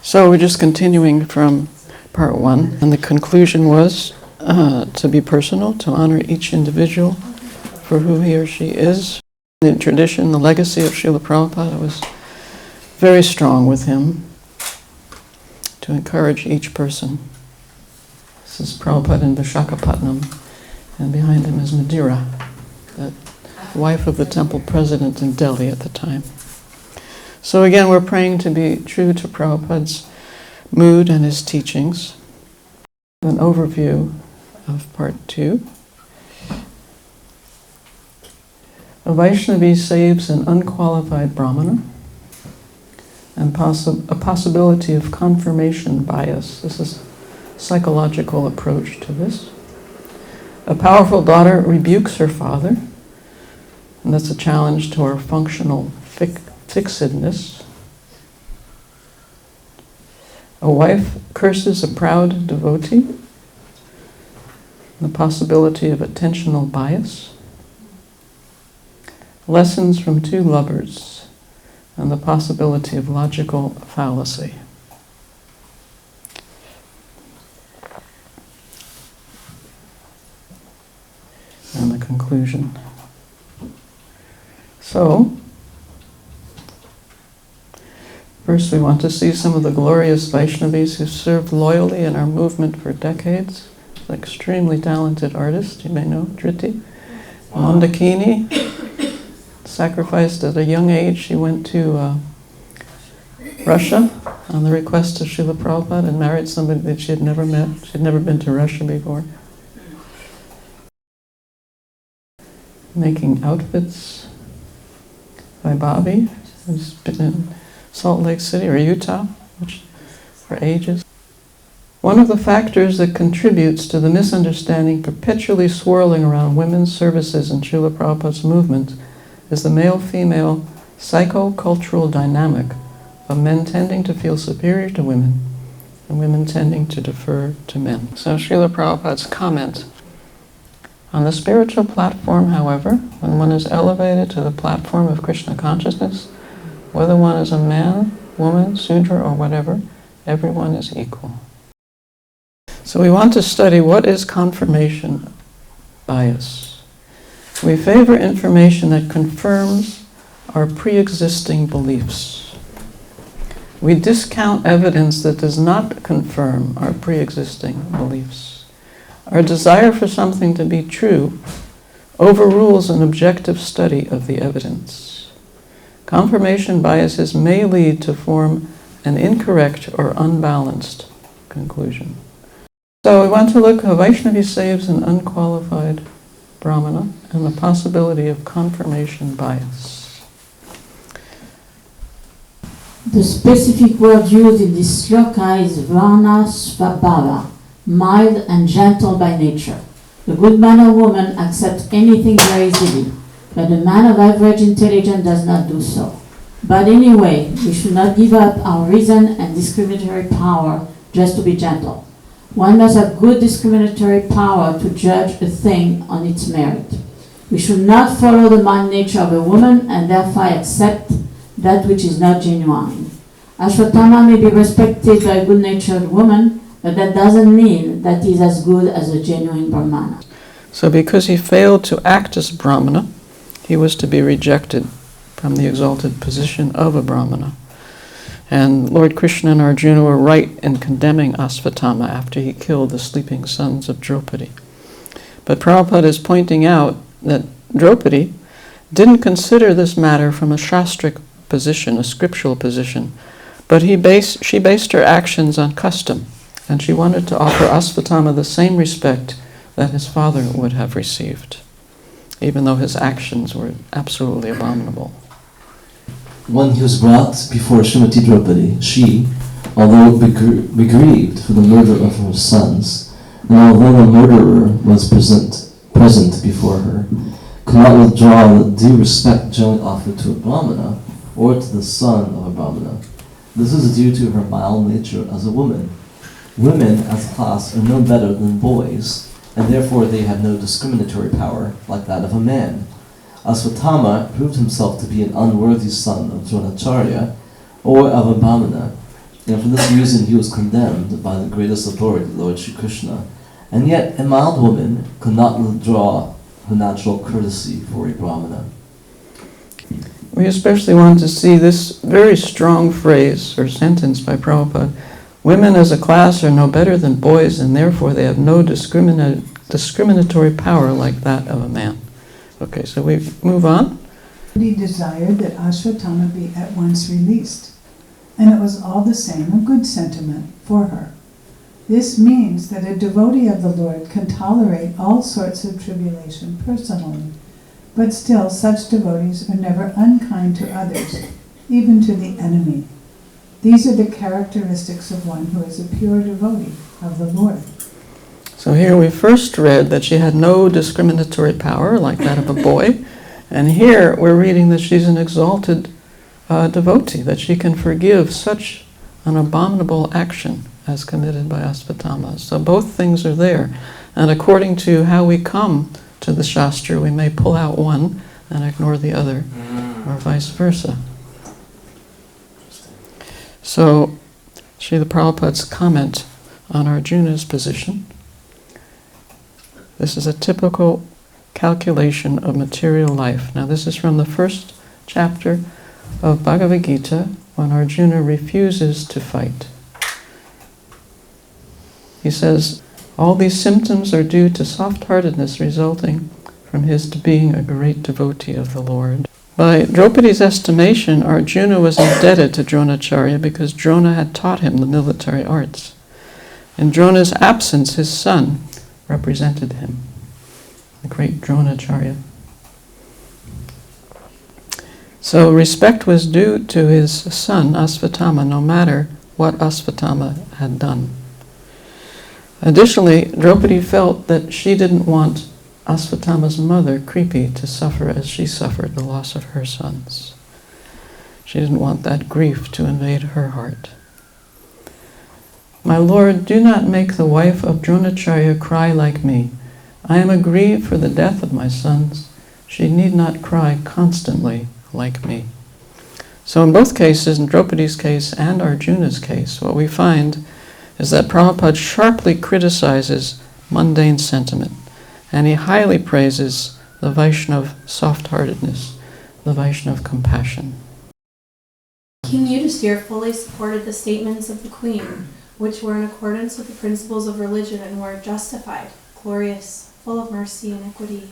So we're just continuing from part 1, and the conclusion was to be personal, to honor each individual for who he or she is. The tradition, the legacy of Srila Prabhupada was very strong with him, to encourage each person. This is Prabhupada in Visakha, and behind him is Madhura, the wife of the temple president in Delhi at the time. So again, we're praying to be true to Prabhupada's mood and his teachings. An overview of part 2. A Vaishnavi saves an unqualified Brahmana, and a possibility of confirmation bias. This is a psychological approach to this. A powerful daughter rebukes her father, and that's a challenge to our functional fixedness. A wife curses a proud devotee, the possibility of attentional bias. Lessons from 2 lovers, and the possibility of logical fallacy. And the conclusion. So, first we want to see some of the glorious Vaishnavis who served loyally in our movement for decades. An extremely talented artist, you may know, Dhriti. Mandakini sacrificed at a young age. She went to Russia on the request of Srila Prabhupada and married somebody that she had never met. She had never been to Russia before. Making outfits by Bobby, who's been in Salt Lake City or Utah for ages. One of the factors that contributes to the misunderstanding perpetually swirling around women's services in Srila Prabhupada's movement is the male-female psycho-cultural dynamic of men tending to feel superior to women and women tending to defer to men. So Srila Prabhupada's comment: on the spiritual platform, however, when one is elevated to the platform of Krishna consciousness, whether one is a man, woman, Sudra, or whatever, everyone is equal. So we want to study what is confirmation bias. We favor information that confirms our pre-existing beliefs. We discount evidence that does not confirm our pre-existing beliefs. Our desire for something to be true overrules an objective study of the evidence. Confirmation biases may lead to form an incorrect or unbalanced conclusion. So we want to look how Vaishnavi saves an unqualified Brahmana and the possibility of confirmation bias. The specific word used in this shloka is Varna Svabhava, mild and gentle by nature. The good man or woman accepts anything very easily, but a man of average intelligence does not do so. But anyway, we should not give up our reason and discriminatory power just to be gentle. One must have good discriminatory power to judge a thing on its merit. We should not follow the mind nature of a woman and therefore accept that which is not genuine. Ashwatthama may be respected by a good-natured woman, but that doesn't mean that he is as good as a genuine Brahmana. So because he failed to act as Brahmana, he was to be rejected from the exalted position of a Brahmana. And Lord Krishna and Arjuna were right in condemning Ashvatthama after he killed the sleeping sons of Draupadi. But Prabhupada is pointing out that Draupadi didn't consider this matter from a shastric position, a scriptural position, but she based her actions on custom, and she wanted to offer Ashvatthama the same respect that his father would have received, even though his actions were absolutely abominable. When he was brought before Srimati Draupadi, she, although begrieved for the murder of her sons, and although the murderer was present before her, could not withdraw the due respect generally offered to a Brahmana or to the son of a Brahmana. This is due to her mild nature as a woman. Women, as a class, are no better than boys, and therefore they have no discriminatory power like that of a man. Ashvatthama proved himself to be an unworthy son of Dronacharya or of a Brahmana, And for this reason he was condemned by the greatest authority, Lord Sri Krishna. And yet a mild woman could not withdraw her natural courtesy for a Brahmana. We especially want to see this very strong phrase or sentence by Prabhupada. Women as a class are no better than boys, and therefore they have no discriminatory power like that of a man. Okay, so we move on. He desired that Ashwatthama be at once released, and it was all the same a good sentiment for her. This means that a devotee of the Lord can tolerate all sorts of tribulation personally, but still such devotees are never unkind to others, even to the enemy. These are the characteristics of one who is a pure devotee of the Lord. So here we first read that she had no discriminatory power like that of a boy, and here we're reading that she's an exalted devotee, that she can forgive such an abominable action as committed by Ashwatthama. So both things are there, and according to how we come to the Shastra, we may pull out one and ignore the other, or vice versa. So, Srila Prabhupada's comment on Arjuna's position. This is a typical calculation of material life. Now this is from the first chapter of Bhagavad Gita, when Arjuna refuses to fight. He says, all these symptoms are due to soft-heartedness resulting from his being a great devotee of the Lord. By Draupadi's estimation, Arjuna was indebted to Dronacharya because Drona had taught him the military arts. In Drona's absence, his son represented him, the great Dronacharya. So respect was due to his son, Ashwatthama, no matter what Ashwatthama had done. Additionally, Draupadi felt that she didn't want Ashwatthama's mother, Kripi, to suffer as she suffered the loss of her sons. She didn't want that grief to invade her heart. My Lord, do not make the wife of Dronacharya cry like me. I am aggrieved for the death of my sons. She need not cry constantly like me. So in both cases, in Draupadi's case and Arjuna's case, what we find is that Prabhupada sharply criticizes mundane sentiment, and he highly praises the Vaishnava soft-heartedness, the Vaishnava compassion. King Yudhisthira fully supported the statements of the Queen, which were in accordance with the principles of religion and were justified, glorious, full of mercy and equity,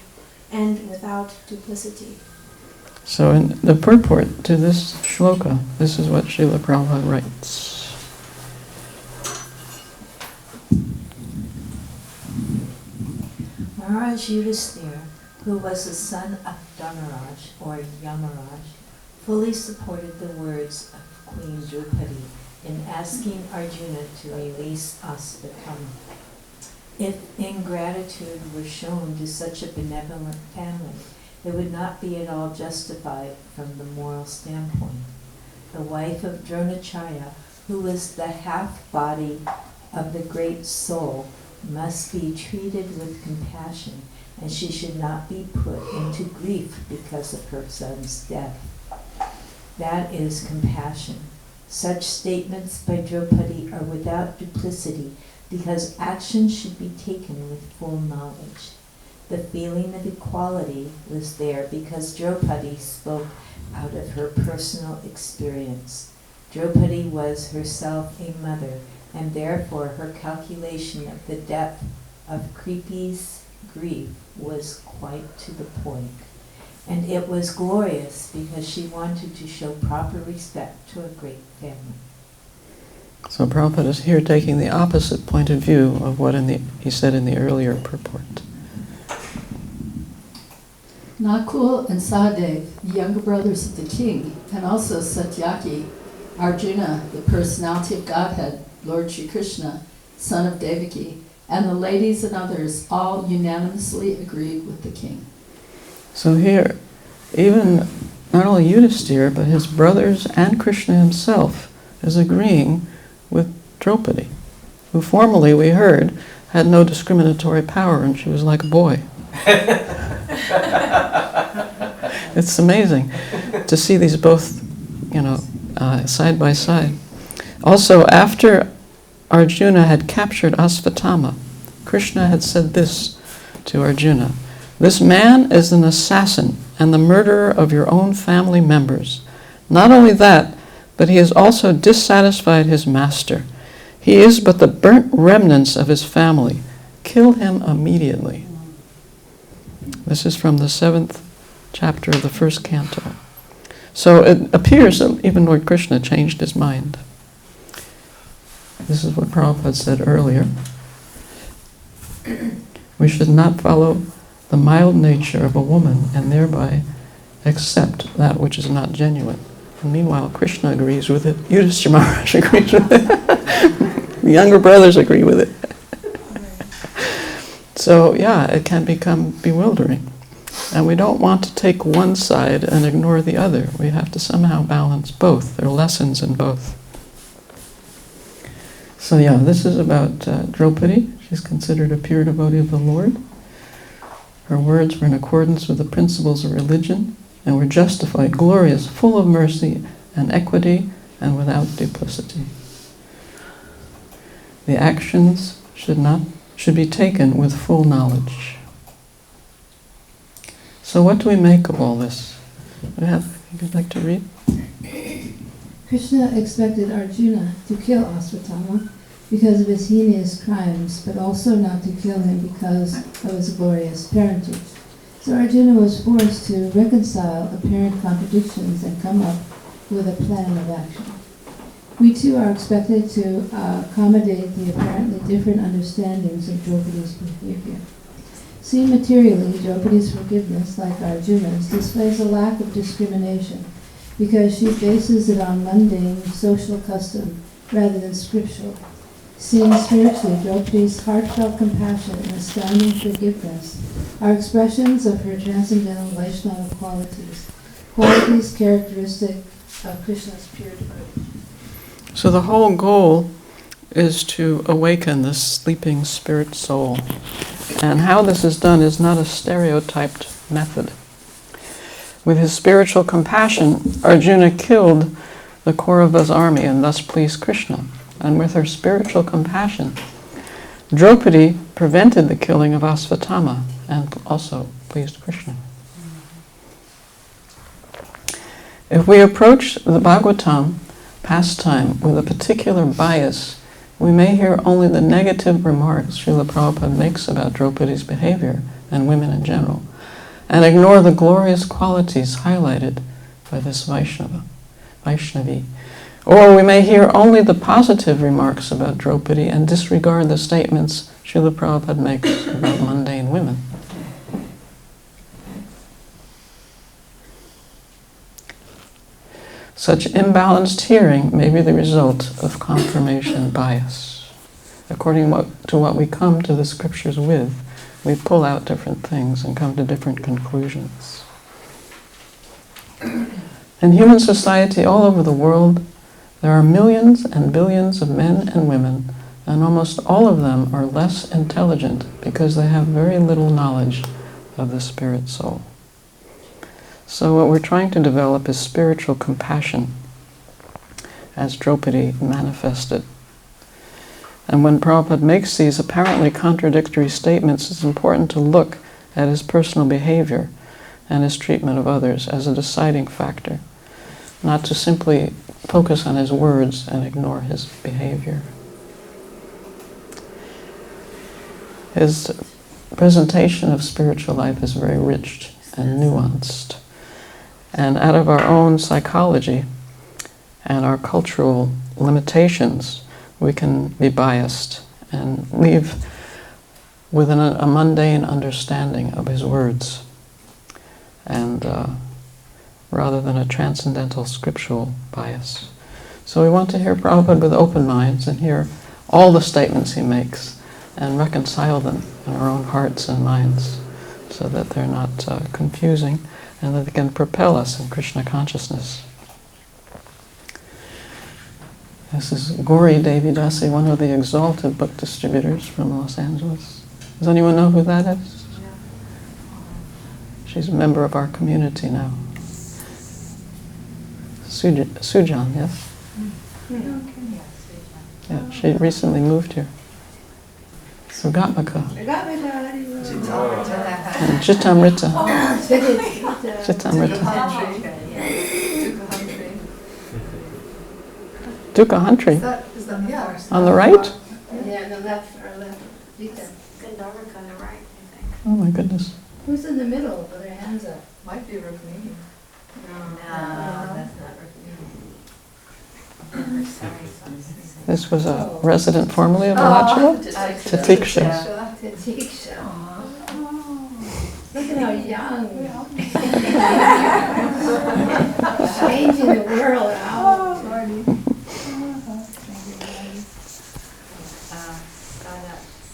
and without duplicity. So in the purport to this shloka, this is what Srila Prabhupada writes. Maharaj Yudhisthira, who was the son of Dharmaraj or Yamaraj, fully supported the words of Queen Draupadi in asking Arjuna to release Ashwatthama. If ingratitude were shown to such a benevolent family, it would not be at all justified from the moral standpoint. The wife of Dronacharya, who was the half-body of the great soul, must be treated with compassion, and she should not be put into grief because of her son's death. That is compassion. Such statements by Draupadi are without duplicity because action should be taken with full knowledge. The feeling of equality was there because Draupadi spoke out of her personal experience. Draupadi was herself a mother, and therefore her calculation of the depth of Kripi's grief was quite to the point. And it was glorious because she wanted to show proper respect to a great family. So Prabhupada is here taking the opposite point of view of what he said in the earlier purport. Nakul and Sahadev, the younger brothers of the king, and also Satyaki, Arjuna, the personality of Godhead, Lord Sri Krishna, son of Devaki, and the ladies and others all unanimously agreed with the king. So here, even not only Yudhisthira, but his brothers and Krishna himself is agreeing with Draupadi, who formerly, we heard, had no discriminatory power and she was like a boy. It's amazing to see these both, side by side. Also, after Arjuna had captured Asvatthama, Krishna had said this to Arjuna: "This man is an assassin and the murderer of your own family members. Not only that, but he has also dissatisfied his master. He is but the burnt remnants of his family. Kill him immediately." This is from the 7th chapter of the 1st canto. So it appears that even Lord Krishna changed his mind. This is what Prabhupada said earlier. We should not follow the mild nature of a woman and thereby accept that which is not genuine. And meanwhile, Krishna agrees with it. Yudhishthira Maharaj agrees with it. The younger brothers agree with it. So, yeah, it can become bewildering. And we don't want to take one side and ignore the other. We have to somehow balance both. There are lessons in both. So, yeah, this is about Draupadi. She's considered a pure devotee of the Lord. Her words were in accordance with the principles of religion and were justified, glorious, full of mercy and equity, and without duplicity. The actions should be taken with full knowledge. So what do we make of all this? You'd like to read? Krishna expected Arjuna to kill Asvatthama because of his heinous crimes, but also not to kill him because of his glorious parentage. So Arjuna was forced to reconcile apparent contradictions and come up with a plan of action. We too are expected to accommodate the apparently different understandings of Draupadi's behavior. Seen materially, Draupadi's forgiveness, like Arjuna's, displays a lack of discrimination because she bases it on mundane social custom rather than scriptural. Seen spiritually, Draupadi's heartfelt compassion and astounding forgiveness are expressions of her transcendental Vaishnava qualities characteristic of Krishna's pure devotee. So the whole goal is to awaken the sleeping spirit soul. And how this is done is not a stereotyped method. With his spiritual compassion, Arjuna killed the Kaurava's army and thus pleased Krishna. And with her spiritual compassion, Draupadi prevented the killing of Asvatthama and also pleased Krishna. If we approach the Bhagavatam pastime with a particular bias, we may hear only the negative remarks Srila Prabhupada makes about Draupadi's behavior and women in general, and ignore the glorious qualities highlighted by this Vaishnavi. Or we may hear only the positive remarks about Draupadi and disregard the statements Srila Prabhupada makes about mundane women. Such imbalanced hearing may be the result of confirmation bias. According to what we come to the scriptures with, we pull out different things and come to different conclusions. In human society all over the world, there are millions and billions of men and women, and almost all of them are less intelligent because they have very little knowledge of the spirit soul. So what we're trying to develop is spiritual compassion, as Draupadi manifested. And when Prabhupada makes these apparently contradictory statements, it's important to look at his personal behavior and his treatment of others as a deciding factor, not to simply focus on his words and ignore his behavior. His presentation of spiritual life is very rich and nuanced. And out of our own psychology and our cultural limitations, we can be biased and leave with a mundane understanding of his words, and rather than a transcendental scriptural bias. So we want to hear Prabhupada with open minds and hear all the statements he makes and reconcile them in our own hearts and minds so that they're not confusing and that they can propel us in Krishna consciousness. This is Gauri Devi Dasi, one of the exalted book distributors from Los Angeles. Does anyone know who that is? Yeah. She's a member of our community now. Sujan, yes? Yeah, she recently moved here. Sugatmaka. And Chitamrita. Chitamrita. Dukahantri. On the right? Yeah, on the left or left. Gandharvika on the right, I think. Oh my goodness. Who's in the middle with their hands up? Might be Rukmini. No, that's not Rukmini. This was a resident formerly of Alachua? Tatiksha. Tatiksha. Look at how young. Changing the world out.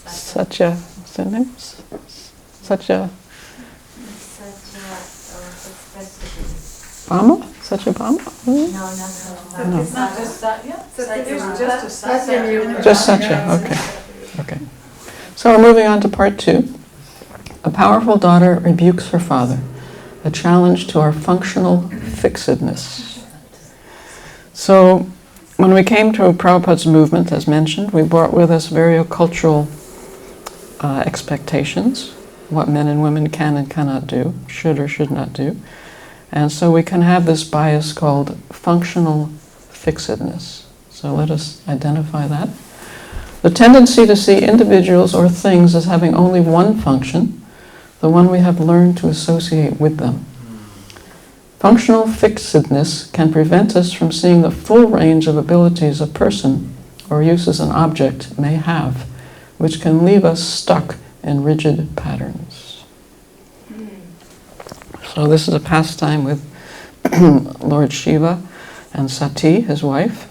Satya, what's their names? Satya Bama? Satya Bama? No. It's not just Satya? Just a Satya. Just Satya, okay. Okay. So we're moving on to part 2. A powerful daughter rebukes her father, a challenge to our functional fixedness. So when we came to Prabhupada's movement, as mentioned, we brought with us very cultural expectations, what men and women can and cannot do, should or should not do. And so we can have this bias called functional fixedness. So let us identify that. The tendency to see individuals or things as having only one function, the one we have learned to associate with them. Functional fixedness can prevent us from seeing the full range of abilities a person or uses an object may have, which can leave us stuck in rigid patterns. So this is a pastime with Lord Shiva and Sati, his wife,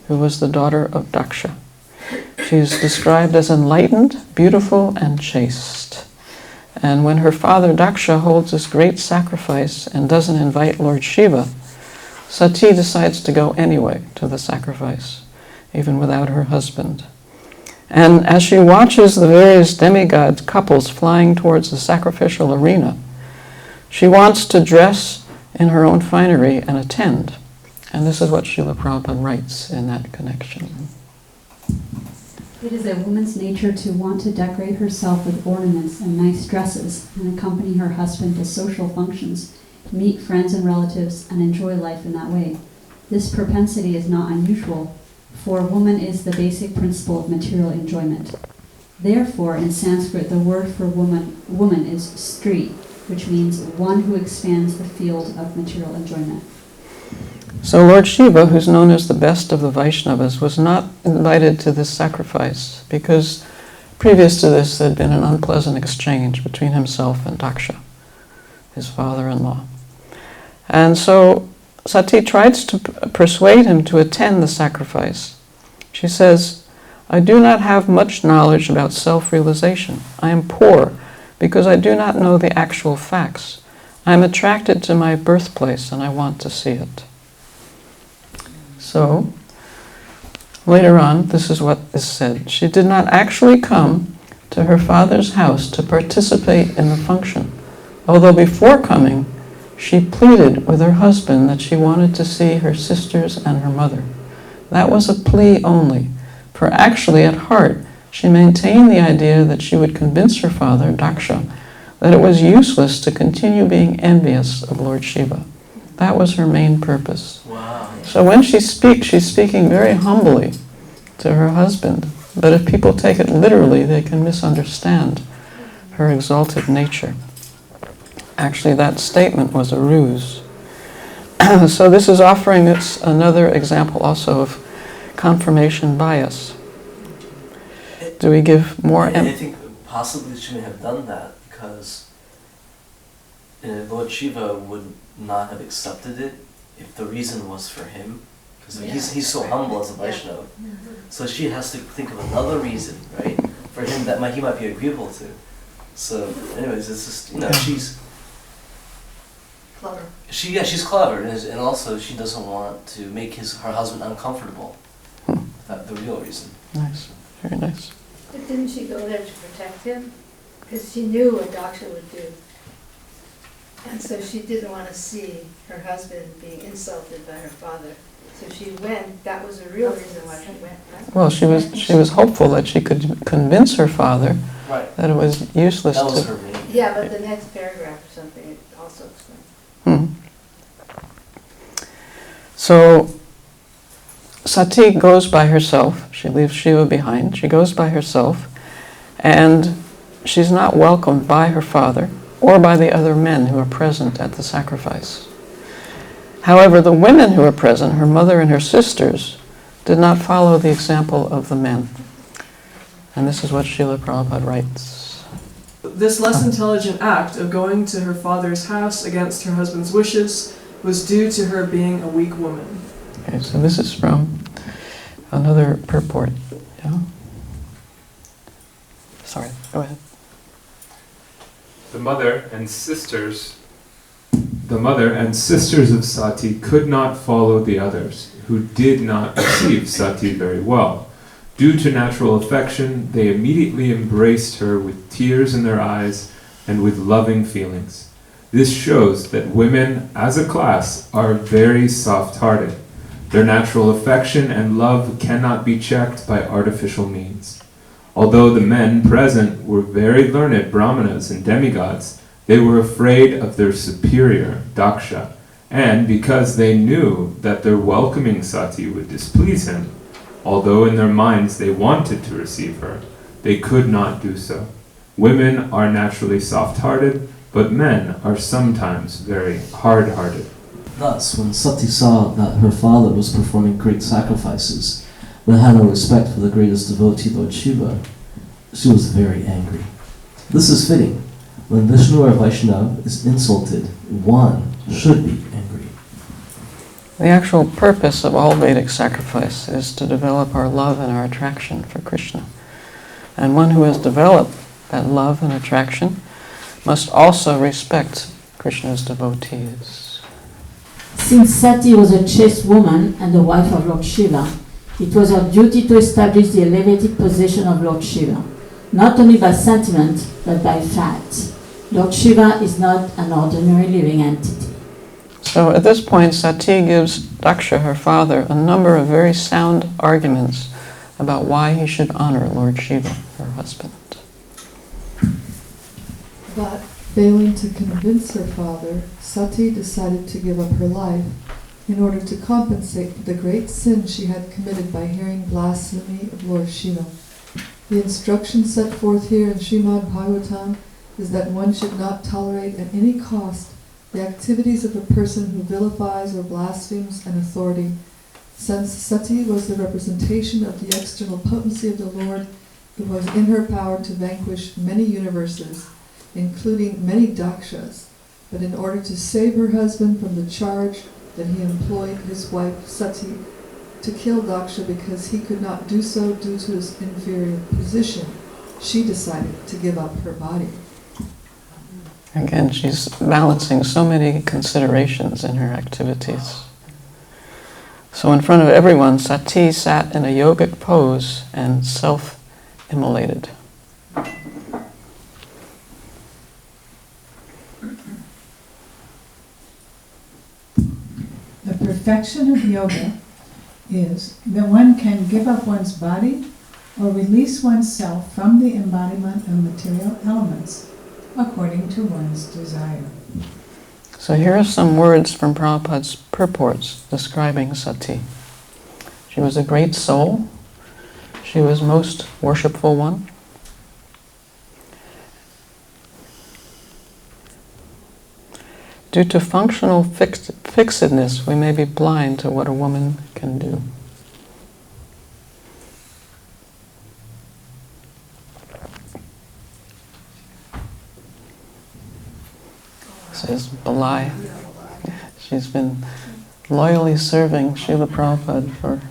who was the daughter of Daksha. She's described as enlightened, beautiful, and chaste. And when her father Daksha holds this great sacrifice and doesn't invite Lord Shiva, Sati decides to go anyway to the sacrifice, even without her husband. And as she watches the various demigod couples flying towards the sacrificial arena, she wants to dress in her own finery and attend. And this is what Srila Prabhupada writes in that connection. It is a woman's nature to want to decorate herself with ornaments and nice dresses and accompany her husband to social functions, meet friends and relatives, and enjoy life in that way. This propensity is not unusual, for woman is the basic principle of material enjoyment. Therefore, in Sanskrit, the word for woman is stri, which means one who expands the field of material enjoyment. So Lord Shiva, who's known as the best of the Vaishnavas, was not invited to this sacrifice because previous to this there had been an unpleasant exchange between himself and Daksha, his father-in-law. And so Sati tries to persuade him to attend the sacrifice. She says, I do not have much knowledge about self-realization. I am poor because I do not know the actual facts. I am attracted to my birthplace and I want to see it. So, later on, this is what is said. She did not actually come to her father's house to participate in the function, although before coming, she pleaded with her husband that she wanted to see her sisters and her mother. That was a plea only, for actually at heart, she maintained the idea that she would convince her father, Daksha, that it was useless to continue being envious of Lord Shiva. That was her main purpose. Wow. So when she speaks, she's speaking very humbly to her husband. But if people take it literally, they can misunderstand her exalted nature. Actually, that statement was a ruse. So this is offering us another example also of confirmation bias. Do we give more? I think possibly she may have done that because Lord Shiva would not have accepted it if the reason was for him, because he's so humble as a Vaishnava. So she has to think of another reason, right, for him that he might be agreeable to. So, anyways, it's just she's Clever. She's clever, and also she doesn't want to make her husband uncomfortable. That's the real reason. Nice, very nice. But didn't she go there to protect him? Because she knew what Daksha would do. And so she didn't want to see her husband being insulted by her father. So she went, that was the real reason why she went, right? Well, she was hopeful that she could convince her father Right. that it was useless That was to... her main. Yeah, but the next paragraph or something, it also explains. So Sati goes by herself. She leaves Shiva behind. She goes by herself, and she's not welcomed by her father or by the other men who are present at the sacrifice. However, the women who were present, her mother and her sisters, did not follow the example of the men. And this is what Srila Prabhupada writes. This less intelligent act of going to her father's house against her husband's wishes was due to her being a weak woman. Okay, so this is from another purport. Yeah? Sorry, go ahead. The mother and sisters of Sati could not follow the others, who did not receive Sati very well. Due to natural affection, they immediately embraced her with tears in their eyes and with loving feelings. This shows that women, as a class, are very soft-hearted. Their natural affection and love cannot be checked by artificial means. Although the men present were very learned brahmanas and demigods, they were afraid of their superior, Daksha, and because they knew that their welcoming Sati would displease him, although in their minds they wanted to receive her, they could not do so. Women are naturally soft-hearted, but men are sometimes very hard-hearted. Thus, when Sati saw that her father was performing great sacrifices, but had no respect for the greatest devotee, Lord Shiva, she was very angry. This is fitting. When Vishnu or Vaishnava is insulted, one should be angry. The actual purpose of all Vedic sacrifice is to develop our love and our attraction for Krishna. And one who has developed that love and attraction must also respect Krishna's devotees. Since Sati was a chaste woman and the wife of Lord Shiva, it was her duty to establish the elevated position of Lord Shiva, not only by sentiment, but by fact. Lord Shiva is not an ordinary living entity. So at this point, Sati gives Daksha, her father, a number of very sound arguments about why he should honor Lord Shiva, her husband. But failing to convince her father, Sati decided to give up her life in order to compensate for the great sin she had committed by hearing blasphemy of Lord Shiva. The instruction set forth here in Srimad Bhagavatam is that one should not tolerate at any cost the activities of a person who vilifies or blasphemes an authority. Since Sati was the representation of the external potency of the Lord, it was in her power to vanquish many universes, including many dakshas. But in order to save her husband from the charge that he employed his wife Sati to kill Daksha because he could not do so due to his inferior position, she decided to give up her body. Again, she's balancing so many considerations in her activities. So in front of everyone, Sati sat in a yogic pose and self-immolated. The perfection of yoga is that one can give up one's body or release oneself from the embodiment of material elements according to one's desire. So here are some words from Prabhupada's purports describing Sati. She was a great soul. She was most worshipful one. Due to functional fixedness, we may be blind to what a woman can do. Says Balai. She's been loyally serving Srila Prabhupada for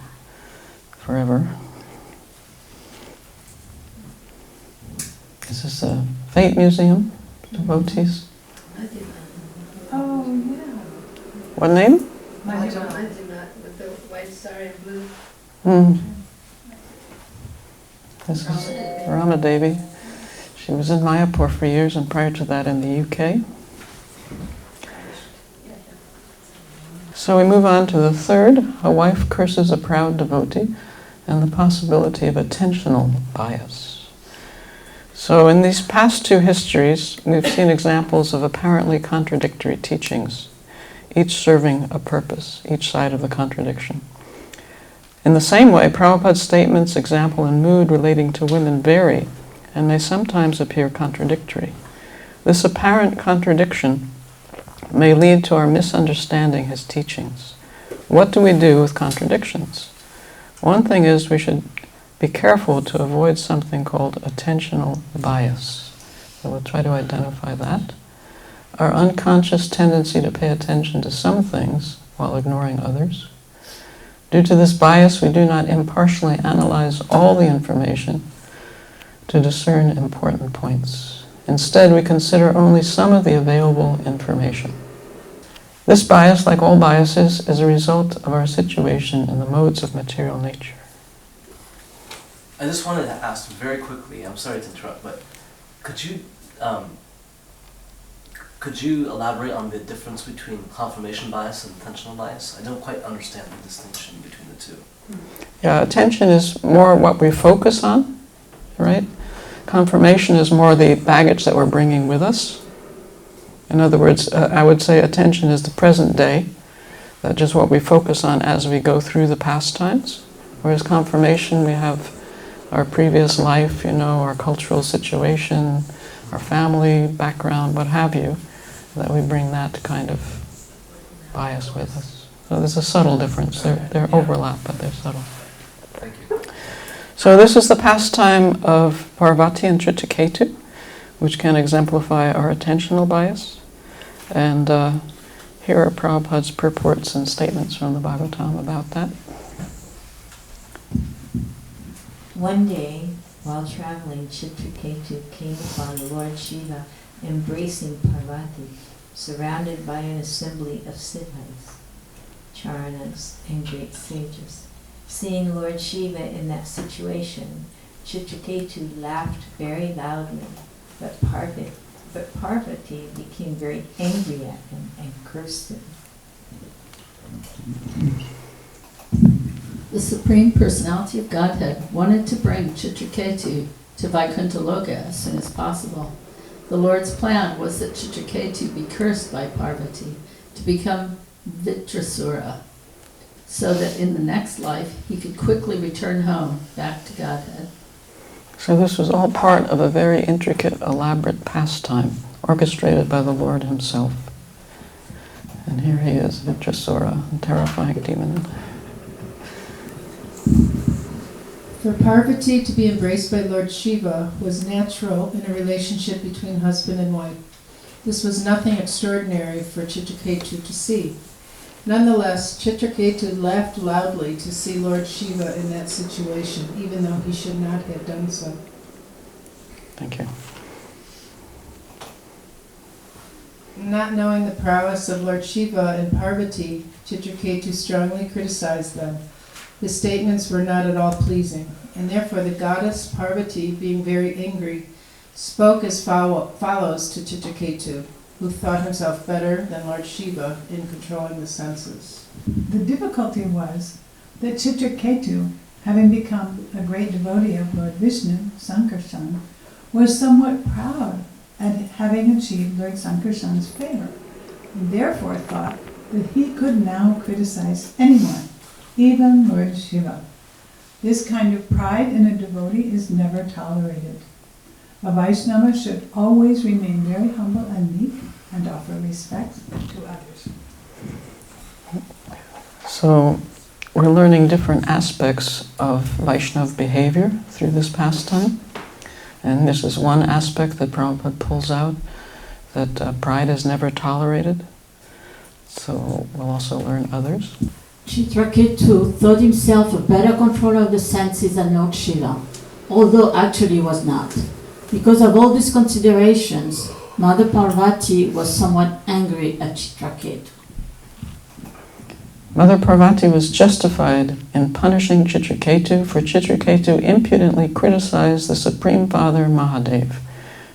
forever. Is this a Fate Museum? Devotees? Oh, yeah. What name? Manjula with the white sari and blue. This is Rama Devi. She was in Mayapur for years, and prior to that in the UK. So we move on to the third, a wife curses a proud devotee, and the possibility of attentional bias. So in these past two histories, we've seen examples of apparently contradictory teachings, each serving a purpose, each side of the contradiction. In the same way, Prabhupada's statements, example, and mood relating to women vary, and may sometimes appear contradictory. This apparent contradiction may lead to our misunderstanding his teachings. What do we do with contradictions? One thing is we should be careful to avoid something called attentional bias. So we'll try to identify that. Our unconscious tendency to pay attention to some things while ignoring others. Due to this bias, we do not impartially analyze all the information to discern important points. Instead, we consider only some of the available information. This bias, like all biases, is a result of our situation in the modes of material nature. I just wanted to ask very quickly, I'm sorry to interrupt, but could you elaborate on the difference between confirmation bias and attentional bias? I don't quite understand the distinction between the two. Yeah, attention is more what we focus on, right? Confirmation is more the baggage that we're bringing with us. In other words, I would say attention is the present day, that's just what we focus on as we go through the pastimes. Whereas confirmation, we have our previous life, our cultural situation, our family background, what have you, that we bring that kind of bias with us. So there's a subtle difference. They're overlap, but they're subtle. Thank you. So this is the pastime of Parvati and Chitraketu, which can exemplify our attentional bias. And here are Prabhupada's purports and statements from the Bhagavatam about that. One day, while traveling, Chitraketu came upon Lord Shiva embracing Parvati, surrounded by an assembly of siddhas, charanas, and great sages. Seeing Lord Shiva in that situation, Chitraketu laughed very loudly, but Parvati became very angry at him and cursed him. The Supreme Personality of Godhead wanted to bring Chitraketu to Vaikuntha Loka as soon as possible. The Lord's plan was that Chitraketu be cursed by Parvati to become Vitrasura, so that in the next life he could quickly return home back to Godhead. So this was all part of a very intricate, elaborate pastime orchestrated by the Lord himself. And here he is, Vitrasura, a terrifying demon. For Parvati to be embraced by Lord Shiva was natural in a relationship between husband and wife. This was nothing extraordinary for Chitraketu to see. Nonetheless, Chitraketu laughed loudly to see Lord Shiva in that situation, even though he should not have done so. Thank you. Not knowing the prowess of Lord Shiva and Parvati, Chitraketu strongly criticized them. His statements were not at all pleasing, and therefore the goddess Parvati, being very angry, spoke as follows to Chitraketu, who thought himself better than Lord Shiva in controlling the senses. The difficulty was that Chitraketu, having become a great devotee of Lord Vishnu, Sankarshan, was somewhat proud at having achieved Lord Sankarshan's favor, and therefore thought that he could now criticize anyone, even Lord Shiva. This kind of pride in a devotee is never tolerated. A Vaishnava should always remain very humble and meek and offer respect to others. So we're learning different aspects of Vaishnava behavior through this pastime. And this is one aspect that Prabhupada pulls out, that pride is never tolerated. So we'll also learn others. Chitraketu thought himself a better controller of the senses than Lord Shiva, although actually was not. Because of all these considerations, Mother Parvati was somewhat angry at Chitraketu. Mother Parvati was justified in punishing Chitraketu, for Chitraketu impudently criticized the Supreme Father Mahadev,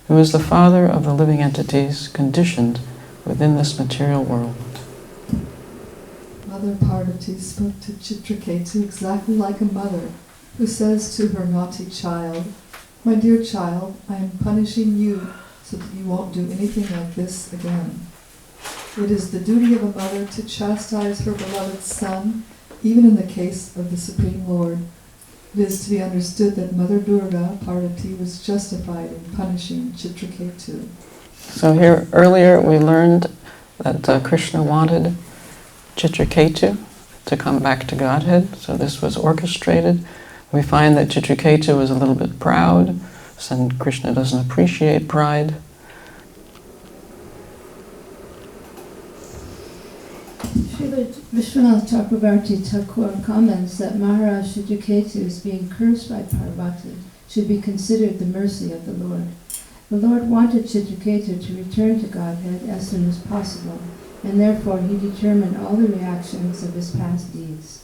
who is the father of the living entities conditioned within this material world. Mother Parvati spoke to Chitraketu exactly like a mother who says to her naughty child, "My dear child, I am punishing you so that you won't do anything like this again." It is the duty of a mother to chastise her beloved son, even in the case of the Supreme Lord. It is to be understood that Mother Durga, Parvati, was justified in punishing Chitraketu. So here earlier we learned that Krishna wanted Chitraketu to come back to Godhead, so this was orchestrated. We find that Chitraketu was a little bit proud, and Krishna doesn't appreciate pride. Srila Vishwanath Chakravarti Thakur comments that Maharaj Chitraketu's being cursed by Parvati should be considered the mercy of the Lord. The Lord wanted Chitraketu to return to Godhead as soon as possible, and therefore he determined all the reactions of his past deeds.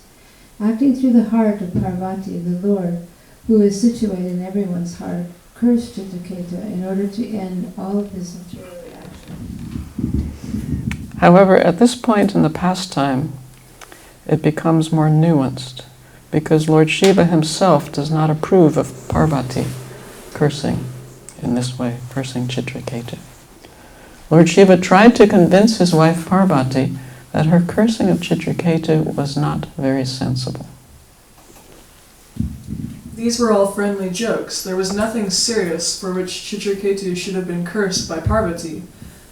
Acting through the heart of Parvati, the Lord, who is situated in everyone's heart, cursed Chitraketu in order to end all of his material reactions. However, at this point in the pastime, it becomes more nuanced, because Lord Shiva himself does not approve of Parvati cursing in this way, cursing Chitraketu. Lord Shiva tried to convince his wife Parvati that her cursing of Chitraketu was not very sensible. These were all friendly jokes. There was nothing serious for which Chitraketu should have been cursed by Parvati.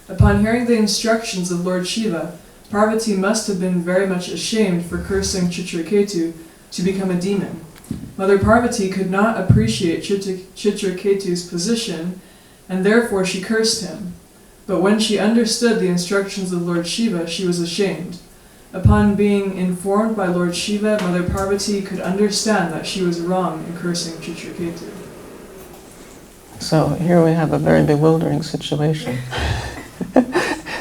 Upon hearing the instructions of Lord Shiva, Parvati must have been very much ashamed for cursing Chitraketu to become a demon. Mother Parvati could not appreciate Chitraketu's position, and therefore she cursed him. But when she understood the instructions of Lord Shiva, she was ashamed. Upon being informed by Lord Shiva, Mother Parvati could understand that she was wrong in cursing Chitraketu. So here we have a very bewildering situation.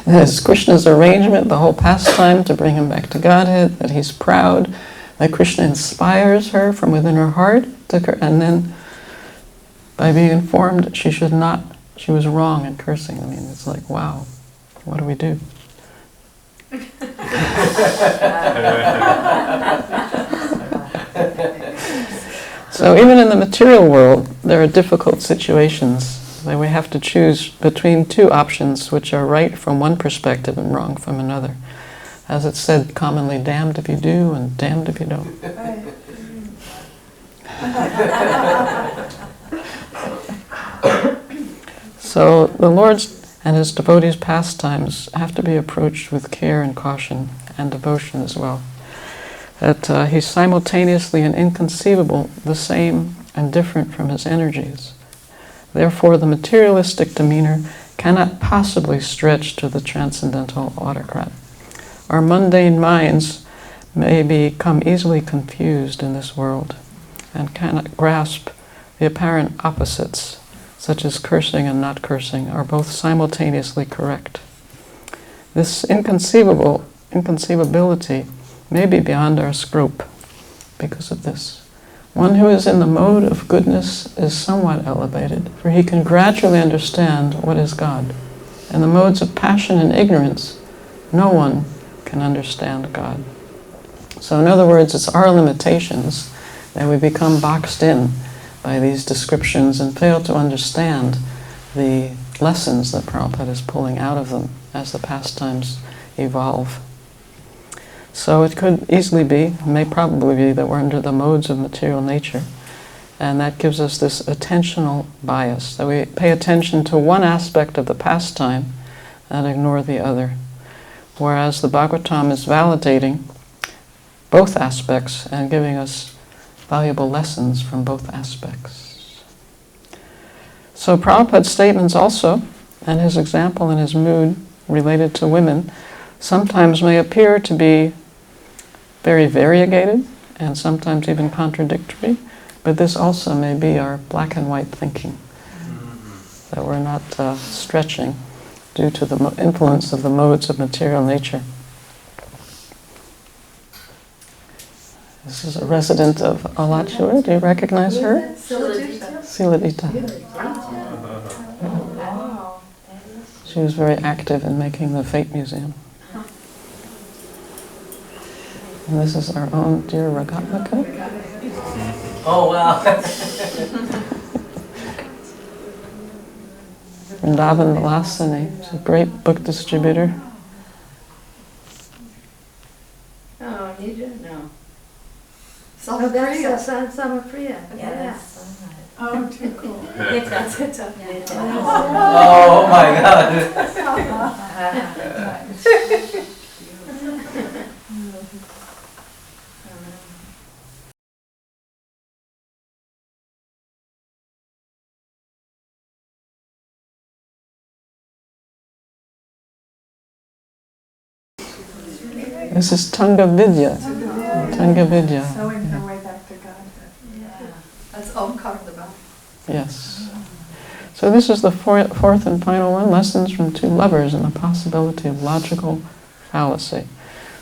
There's Krishna's arrangement, the whole pastime to bring him back to Godhead, that he's proud, that Krishna inspires her from within her heart, and then by being informed she was wrong in cursing. I mean, it's like, wow, what do we do? So even in the material world, there are difficult situations where we have to choose between two options which are right from one perspective and wrong from another. As it's said commonly, damned if you do and damned if you don't. So the Lord's and his devotees' pastimes have to be approached with care and caution and devotion as well. That he's simultaneously and inconceivable, the same and different from his energies. Therefore, the materialistic demeanor cannot possibly stretch to the transcendental autocrat. Our mundane minds may become easily confused in this world and cannot grasp the apparent opposites, such as cursing and not cursing, are both simultaneously correct. This inconceivability may be beyond our scope because of this. One who is in the mode of goodness is somewhat elevated, for he can gradually understand what is God. In the modes of passion and ignorance, no one can understand God. So in other words, it's our limitations that we become boxed in by these descriptions and fail to understand the lessons that Prabhupada is pulling out of them as the pastimes evolve. So it could easily be, may probably be, that we're under the modes of material nature, and that gives us this attentional bias, that we pay attention to one aspect of the pastime and ignore the other, whereas the Bhagavatam is validating both aspects and giving us valuable lessons from both aspects. So Prabhupada's statements also, and his example and his mood related to women, sometimes may appear to be very variegated and sometimes even contradictory, but this also may be our black and white thinking, that we're not stretching due to the influence of the modes of material nature. This is a resident of Alachua. Do you recognize her? Siladita. She was very active in making the Fate Museum. And this is our own dear Ragatmika. Oh, wow. Vrindavan Vilasini, who's a great book distributor. Oh, you do know. Samapriya, Samapriya. Yeah. Oh, too cool. Oh my God. This is Tunga Vidya. Tunga Vidya. Sewing her way back to God. That's all talked about. Yes. So this is the fourth and final one, Lessons from Two Lovers and the Possibility of Logical Fallacy.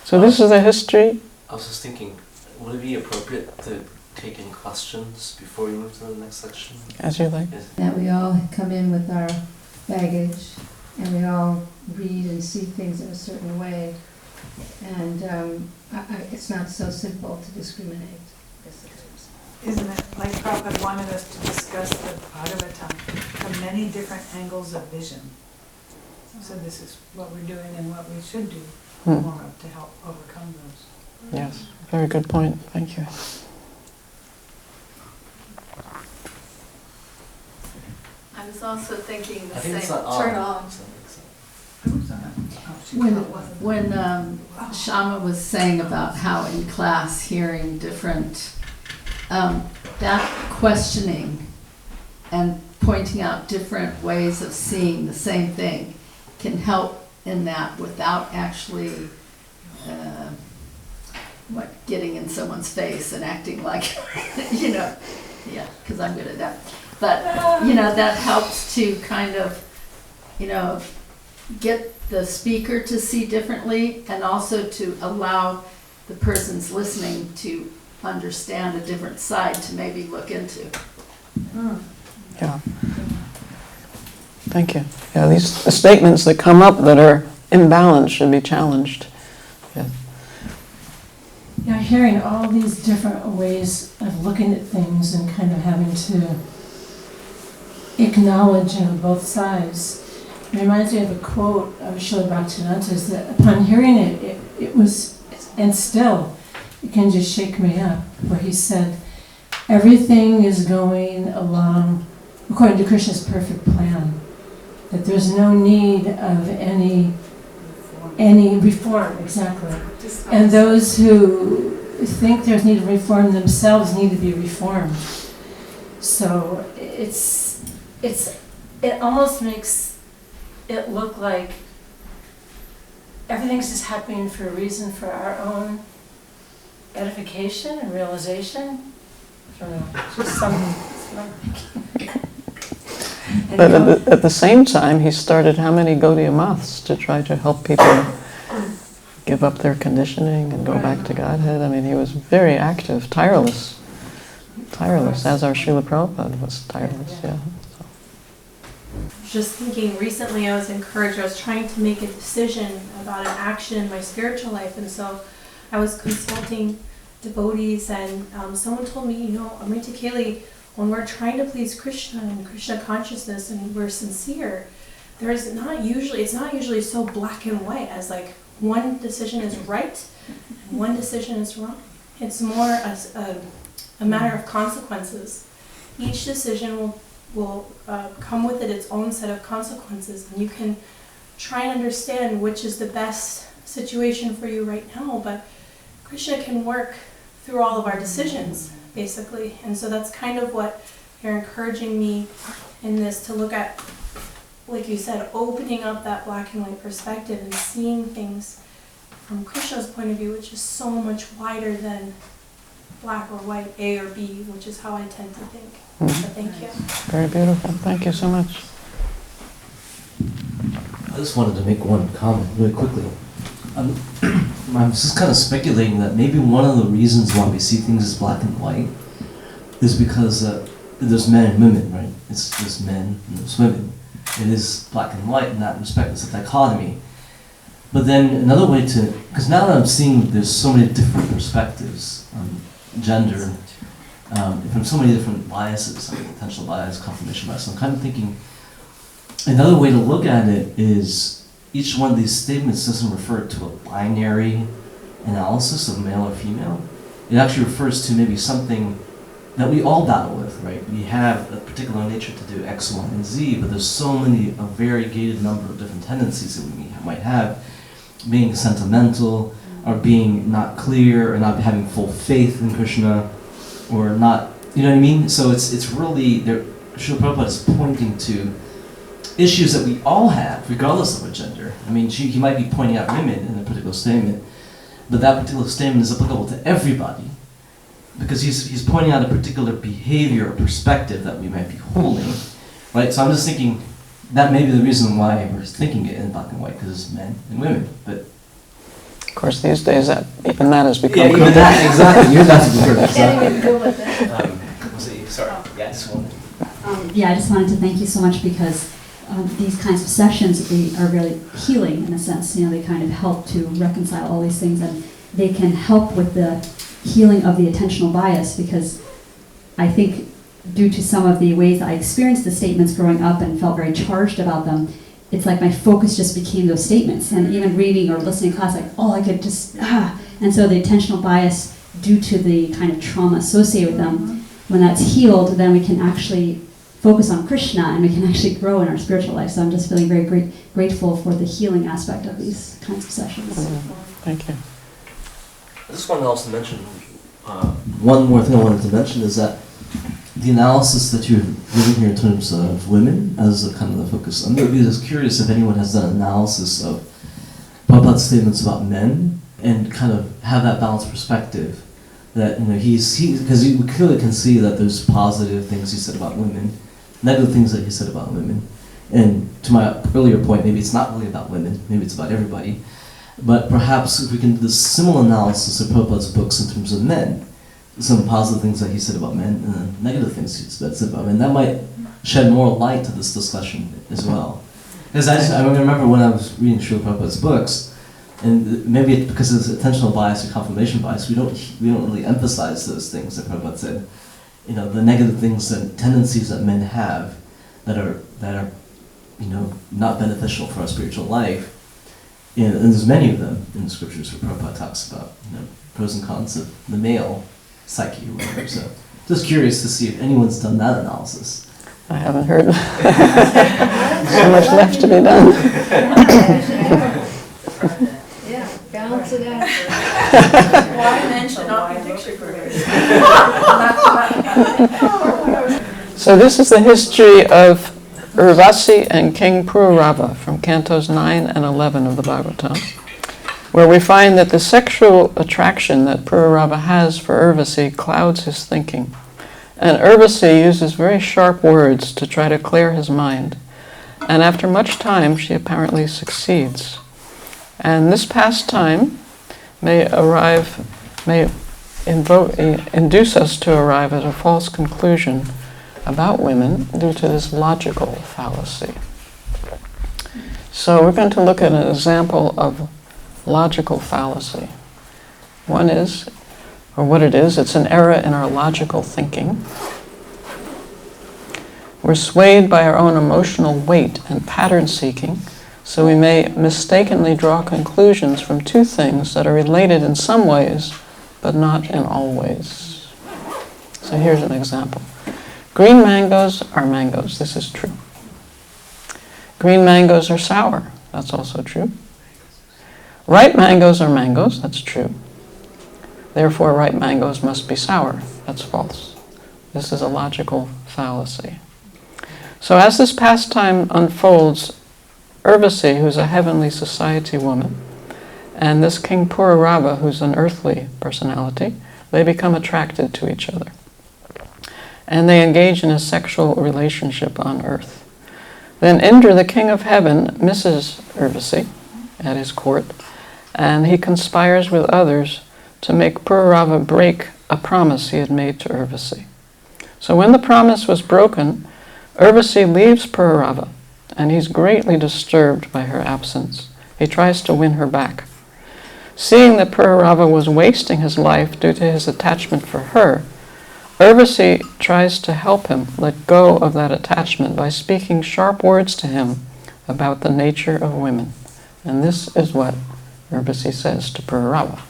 So this is the history. I was just thinking, would it be appropriate to take any questions before we move to the next section? As you like. That we all come in with our baggage, and we all read and see things in a certain way, and it's not so simple to discriminate. Isn't it like Prabhupada wanted us to discuss the Bhagavatam from many different angles of vision? So this is what we're doing and what we should do more of to help overcome those. Yes, very good point. Thank you. I was also thinking the I think it's same. not Turn on. on. When Shama was saying about how in class hearing different, that questioning and pointing out different ways of seeing the same thing can help in that without actually getting in someone's face and acting like, yeah, because I'm good at that. But, that helps to kind of, get the speaker to see differently and also to allow the person's listening to understand a different side to maybe look into. Yeah. Thank you. Yeah, these statements that come up that are imbalanced should be challenged. Yeah. Yeah, hearing all these different ways of looking at things and kind of having to acknowledge, both sides. It reminds me of a quote of Srila Prabhupada's that upon hearing it was, and still, it can just shake me up, where he said, everything is going along according to Krishna's perfect plan, that there's no need of any reform, exactly. And those who think there's need of reform themselves need to be reformed. So it almost makes it look like everything's just happening for a reason, for our own edification and realization. I don't know, just something. But at the same time, he started how many Gaudiya Maths to try to help people give up their conditioning and go back to Godhead. I mean, he was very active, tireless, as our Srila Prabhupada was tireless, yeah. Just thinking, recently I was encouraged, I was trying to make a decision about an action in my spiritual life, and so I was consulting devotees, and someone told me, Amrita Keli, when we're trying to please Krishna and Krishna consciousness and we're sincere, it's not usually so black and white as like one decision is right and one decision is wrong. It's more a matter of consequences. Each decision will come with it its own set of consequences, and you can try and understand which is the best situation for you right now, but Krishna can work through all of our decisions, basically. And so that's kind of what you're encouraging me in this, to look at, like you said, opening up that black and white perspective and seeing things from Krishna's point of view, which is so much wider than black or white, A or B, which is how I tend to think. So thank you. Very beautiful. Thank you so much. I just wanted to make one comment really quickly. I was just kind of speculating that maybe one of the reasons why we see things as black and white is because there's men and women, right? There's men and there's women. It is black and white in that respect. It's a dichotomy. But then another way to, because now that I'm seeing there's so many different perspectives on gender, from so many different biases, potential bias, confirmation bias, I'm kind of thinking another way to look at it is each one of these statements doesn't refer to a binary analysis of male or female. It actually refers to maybe something that we all battle with, right? We have a particular nature to do X, Y, and Z, but there's so many, a variegated number of different tendencies that we might have, being sentimental, or being not clear, or not having full faith in Krishna, or not, you know what I mean? So it's really, Srila Prabhupada is pointing to issues that we all have, regardless of our gender. I mean, he might be pointing out women in a particular statement, but that particular statement is applicable to everybody, because he's pointing out a particular behavior or perspective that we might be holding, right? So I'm just thinking that may be the reason why we're thinking it in black and white, because it's men and women. But of course, these days even that has become even that, exactly. You're not the word. Can't even go with that. Sorry. Yeah, I just wanted. I just wanted to thank you so much because these kinds of sessions are really healing in a sense. You know, they kind of help to reconcile all these things, and they can help with the healing of the attentional bias, because I think due to some of the ways that I experienced the statements growing up and felt very charged about them, it's like my focus just became those statements. And even reading or listening to class, like, oh, I could just, And so the attentional bias, due to the kind of trauma associated with them, when that's healed, then we can actually focus on Krishna and we can actually grow in our spiritual life. So I'm just feeling very grateful for the healing aspect of these kinds of sessions. Thank you. I just wanted to also mention, one more thing I wanted to mention is that the analysis that you're giving here in terms of women as a kind of the focus, I'm just curious if anyone has done an analysis of Prabhupada's statements about men and kind of have that balanced perspective that, you know, because we clearly can see that there's positive things he said about women, negative things that he said about women. And to my earlier point, maybe it's not really about women, maybe it's about everybody. But perhaps if we can do this similar analysis of Prabhupada's books in terms of men, some positive things that he said about men and then negative things he said about men, that might shed more light to this discussion as well. Because I remember when I was reading Srila Prabhupada's books, and maybe because of this attentional bias or confirmation bias, we don't really emphasize those things that Prabhupada said. You know, the negative things and tendencies that men have that are you know, not beneficial for our spiritual life. And there's many of them in the scriptures where Prabhupada talks about, you know, pros and cons of the male psyche or whatever. So just curious to see if anyone's done that analysis. I haven't heard. So much left to be done. Yeah, balance it out. Why mention not the picture So this is the history of Urvasi and King Pururava from cantos 9 and 11 of the Bhagavatam, where we find that the sexual attraction that Pururava has for Urvasi clouds his thinking. And Urvasi uses very sharp words to try to clear his mind. And after much time, she apparently succeeds. And this pastime may induce us to arrive at a false conclusion about women due to this logical fallacy. So we're going to look at an example of logical fallacy. One is, or what it is, it's an error in our logical thinking. We're swayed by our own emotional weight and pattern seeking, so we may mistakenly draw conclusions from two things that are related in some ways, but not in all ways. So here's an example. Green mangoes are mangoes. This is true. Green mangoes are sour. That's also true. Ripe mangoes are mangoes. That's true. Therefore, ripe mangoes must be sour. That's false. This is a logical fallacy. So as this pastime unfolds, Urvasi, who's a heavenly society woman, and this King Pururava, who's an earthly personality, they become attracted to each other. And they engage in a sexual relationship on earth. Then Indra, the king of heaven, misses Urvasi at his court, and he conspires with others to make Pururava break a promise he had made to Urvasi. So when the promise was broken, Urvasi leaves Pururava, and he's greatly disturbed by her absence. He tries to win her back. Seeing that Pururava was wasting his life due to his attachment for her, Urvasi tries to help him let go of that attachment by speaking sharp words to him about the nature of women. And this is what Urvasi says to Pururava.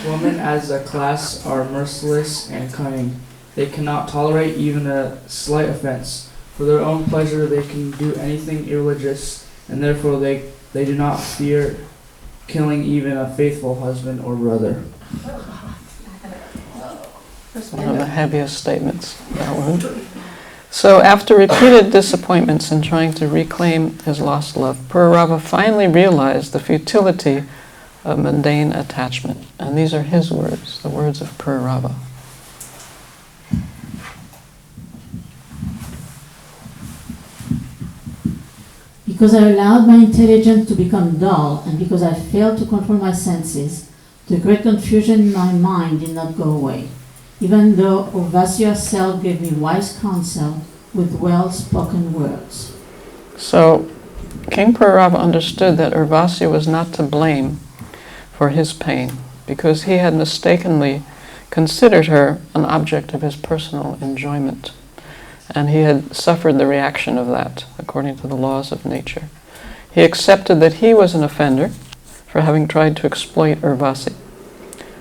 Women as a class are merciless and cunning. They cannot tolerate even a slight offense. For their own pleasure they can do anything irreligious, and therefore they do not fear killing even a faithful husband or brother. One of the heaviest statements, that one. So after repeated disappointments in trying to reclaim his lost love, Pururava finally realized the futility of mundane attachment. And these are his words, the words of Pururava. Because I allowed my intelligence to become dull, and because I failed to control my senses, the great confusion in my mind did not go away, even though Urvasi herself gave me wise counsel with well-spoken words. So King Pururava understood that Urvasi was not to blame for his pain, because he had mistakenly considered her an object of his personal enjoyment. And he had suffered the reaction of that, according to the laws of nature. He accepted that he was an offender for having tried to exploit Urvasi.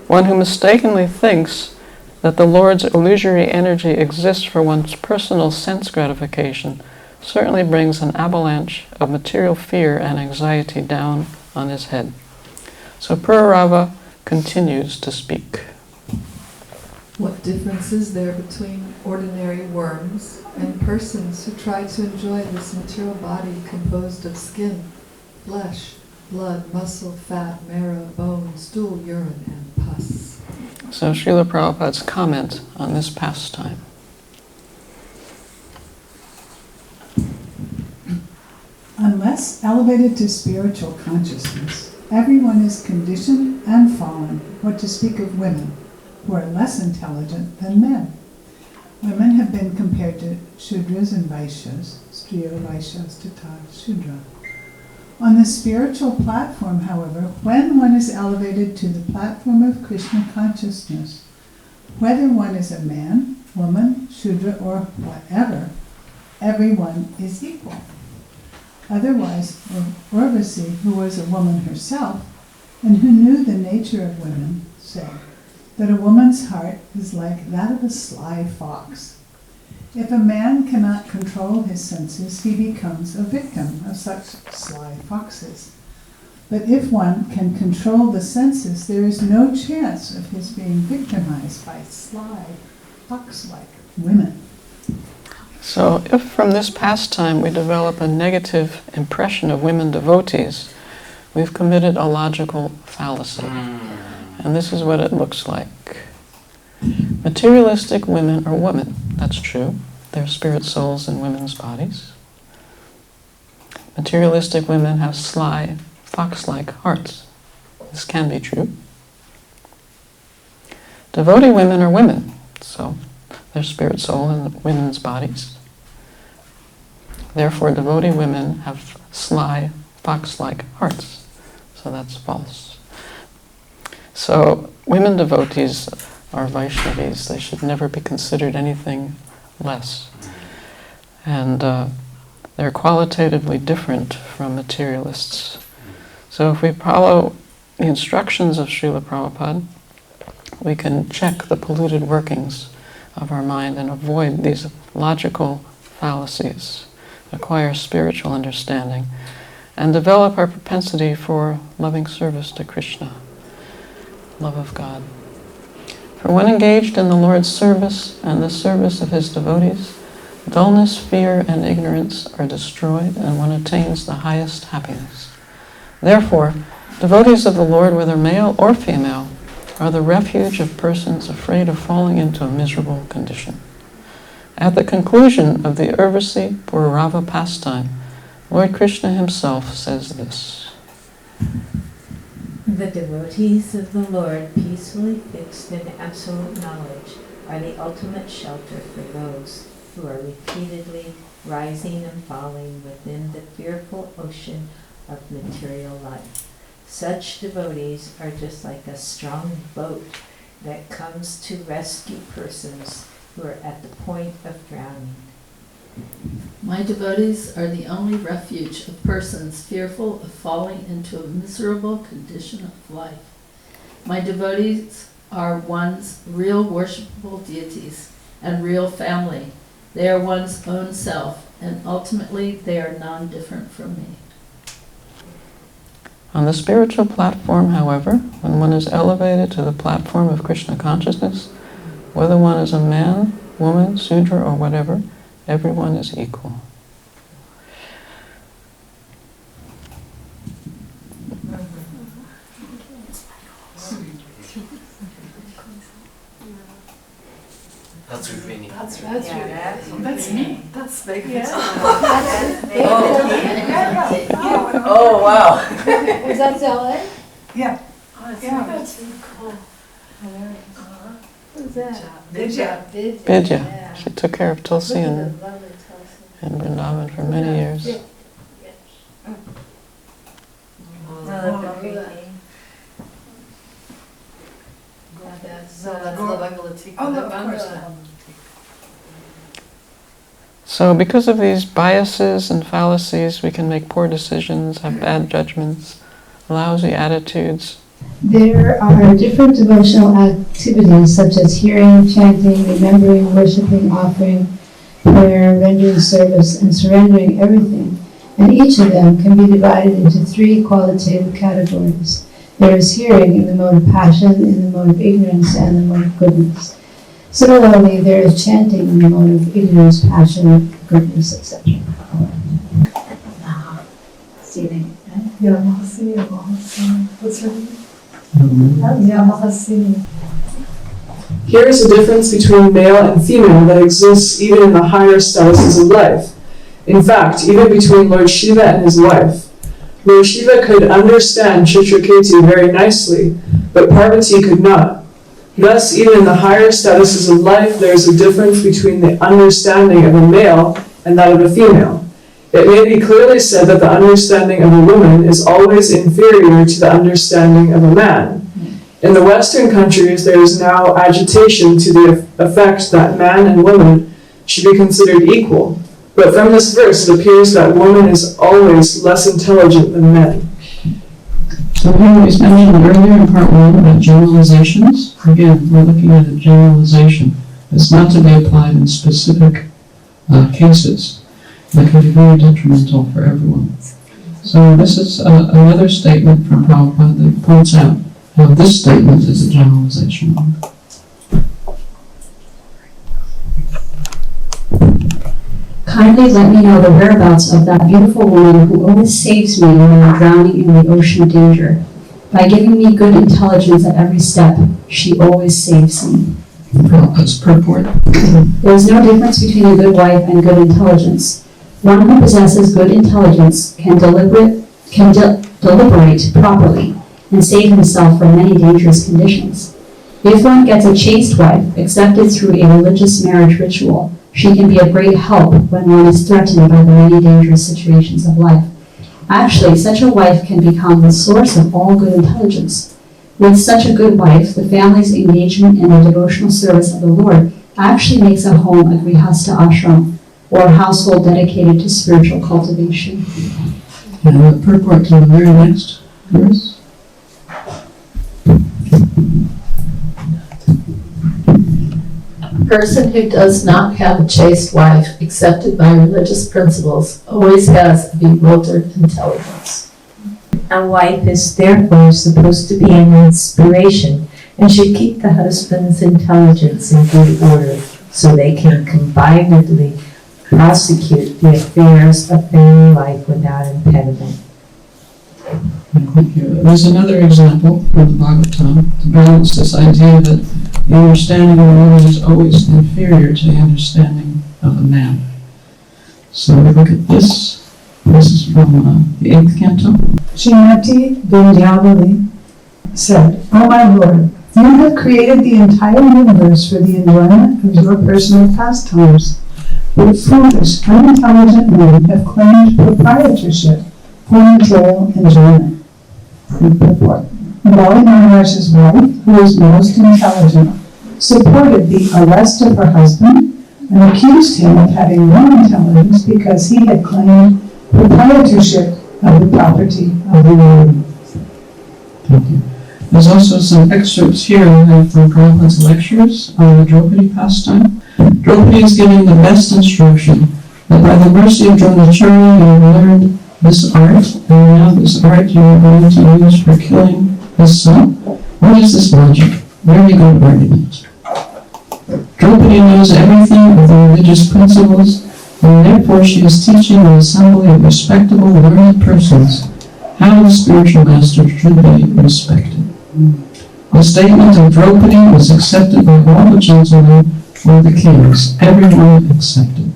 One who mistakenly thinks that the Lord's illusory energy exists for one's personal sense gratification certainly brings an avalanche of material fear and anxiety down on his head. So Pururava continues to speak. What difference is there between ordinary worms and persons who try to enjoy this material body composed of skin, flesh, blood, muscle, fat, marrow, bone, stool, urine, and pus? So Srila Prabhupada's comment on this pastime. Unless elevated to spiritual consciousness, everyone is conditioned and fallen, what to speak of women, who are less intelligent than men. Women have been compared to Shudras and Vaishyas, Striyo, Vaishyas, Tata, Shudra. On the spiritual platform, however, when one is elevated to the platform of Krishna consciousness, whether one is a man, woman, Shudra, or whatever, everyone is equal. Otherwise, Urvasi, who was a woman herself, and who knew the nature of women, said that a woman's heart is like that of a sly fox. If a man cannot control his senses, he becomes a victim of such sly foxes. But if one can control the senses, there is no chance of his being victimized by sly, fox-like women. So if from this pastime we develop a negative impression of women devotees, we've committed a logical fallacy. And this is what it looks like. Materialistic women are women. That's true. They're spirit souls in women's bodies. Materialistic women have sly, fox-like hearts. This can be true. Devotee women are women, so they're spirit soul in women's bodies. Therefore, devotee women have sly, fox-like hearts. So that's false. So women devotees are Vaishnavis. They should never be considered anything less. And they're qualitatively different from materialists. So if we follow the instructions of Srila Prabhupada, we can check the polluted workings of our mind and avoid these logical fallacies, acquire spiritual understanding, and develop our propensity for loving service to Krishna, love of God. For when engaged in the Lord's service and the service of His devotees, dullness, fear, and ignorance are destroyed, and one attains the highest happiness. Therefore, devotees of the Lord, whether male or female, are the refuge of persons afraid of falling into a miserable condition. At the conclusion of the Urvasi Pururava pastime, Lord Krishna himself says this. The devotees of the Lord, peacefully fixed in absolute knowledge, are the ultimate shelter for those who are repeatedly rising and falling within the fearful ocean of material life. Such devotees are just like a strong boat that comes to rescue persons who are at the point of drowning. My devotees are the only refuge of persons fearful of falling into a miserable condition of life. My devotees are one's real worshipable deities and real family. They are one's own self, and ultimately they are non-different from me. On the spiritual platform, however, when one is elevated to the platform of Krishna consciousness, whether one is a man, woman, Sudra, or whatever, everyone is equal. That's Rupini. That's me. That's big. Oh, wow. Is that LA? Yeah. That's really cool. Who's that? Vidya. Vidya. She took care of Tulsi and Vrindavan for many years. So because of these biases and fallacies, we can make poor decisions, have bad judgments, lousy attitudes. There are different devotional activities such as hearing, chanting, remembering, worshiping, offering, prayer, rendering service, and surrendering everything. And each of them can be divided into 3 qualitative categories. There is hearing in the mode of passion, in the mode of ignorance, and the mode of goodness. Similarly, there is chanting in the mode of ignorance, passion, goodness, etc. What's her name? Here is a difference between male and female that exists even in the higher statuses of life. In fact, even between Lord Shiva and his wife. Lord Shiva could understand Chitraketu very nicely, but Parvati could not. Thus, even in the higher statuses of life, there is a difference between the understanding of a male and that of a female. It may be clearly said that the understanding of a woman is always inferior to the understanding of a man. In the Western countries, there is now agitation to the effect that man and woman should be considered equal. But from this verse, it appears that woman is always less intelligent than men. So here we mentioned earlier in part 1 about generalizations. Again, we're looking at a generalization. It's not to be applied in specific cases that can be very detrimental for everyone. So this is another statement from Prabhupada that points out how this statement is a generalization. Kindly let me know the whereabouts of that beautiful woman who always saves me when I'm drowning in the ocean of danger. By giving me good intelligence at every step, she always saves me. That's purport. There is no difference between a good wife and good intelligence. One who possesses good intelligence can deliberate properly and save himself from many dangerous conditions. If one gets a chaste wife accepted through a religious marriage ritual, she can be of great help when one is threatened by the many dangerous situations of life. Actually, such a wife can become the source of all good intelligence. With such a good wife, the family's engagement in the devotional service of the Lord actually makes a home a grihastha ashram, or a household dedicated to spiritual cultivation. And the purport to the very next verse. A person who does not have a chaste wife accepted by religious principles always has a bewildered intelligence. A wife is therefore supposed to be an inspiration and should keep the husband's intelligence in good order so they can combinedly prosecute the affairs of family life without impediment. There's another example from the Bhagavatam to balance this idea that the understanding of a woman is always inferior to the understanding of a man. So we look at this. This is from the 8th canto. Srimati Vindhyavali said, "O my Lord, you have created the entire universe for the enjoyment of your personal pastimes. But foolish, unintelligent men have claimed proprietorship for material enjoyment. Purport. Bali Maharaj's wife, who was most intelligent, supported the arrest of her husband and accused him of having no intelligence because he had claimed proprietorship of the property of the Lord. Thank you. There's also some excerpts here from Prabhupada's lectures on the Draupadi pastime. Draupadi is giving the best instruction that by the mercy of Dronacharya you have learned this art, and now this art you are going to use for killing his son. What is this logic? Where do you go learning it? Draupadi knows everything of the religious principles, and therefore she is teaching an assembly of respectable, learned persons how the spiritual master should be respected. The statement of Draupadi was accepted by all the gentlemen or the kings, everyone accepted.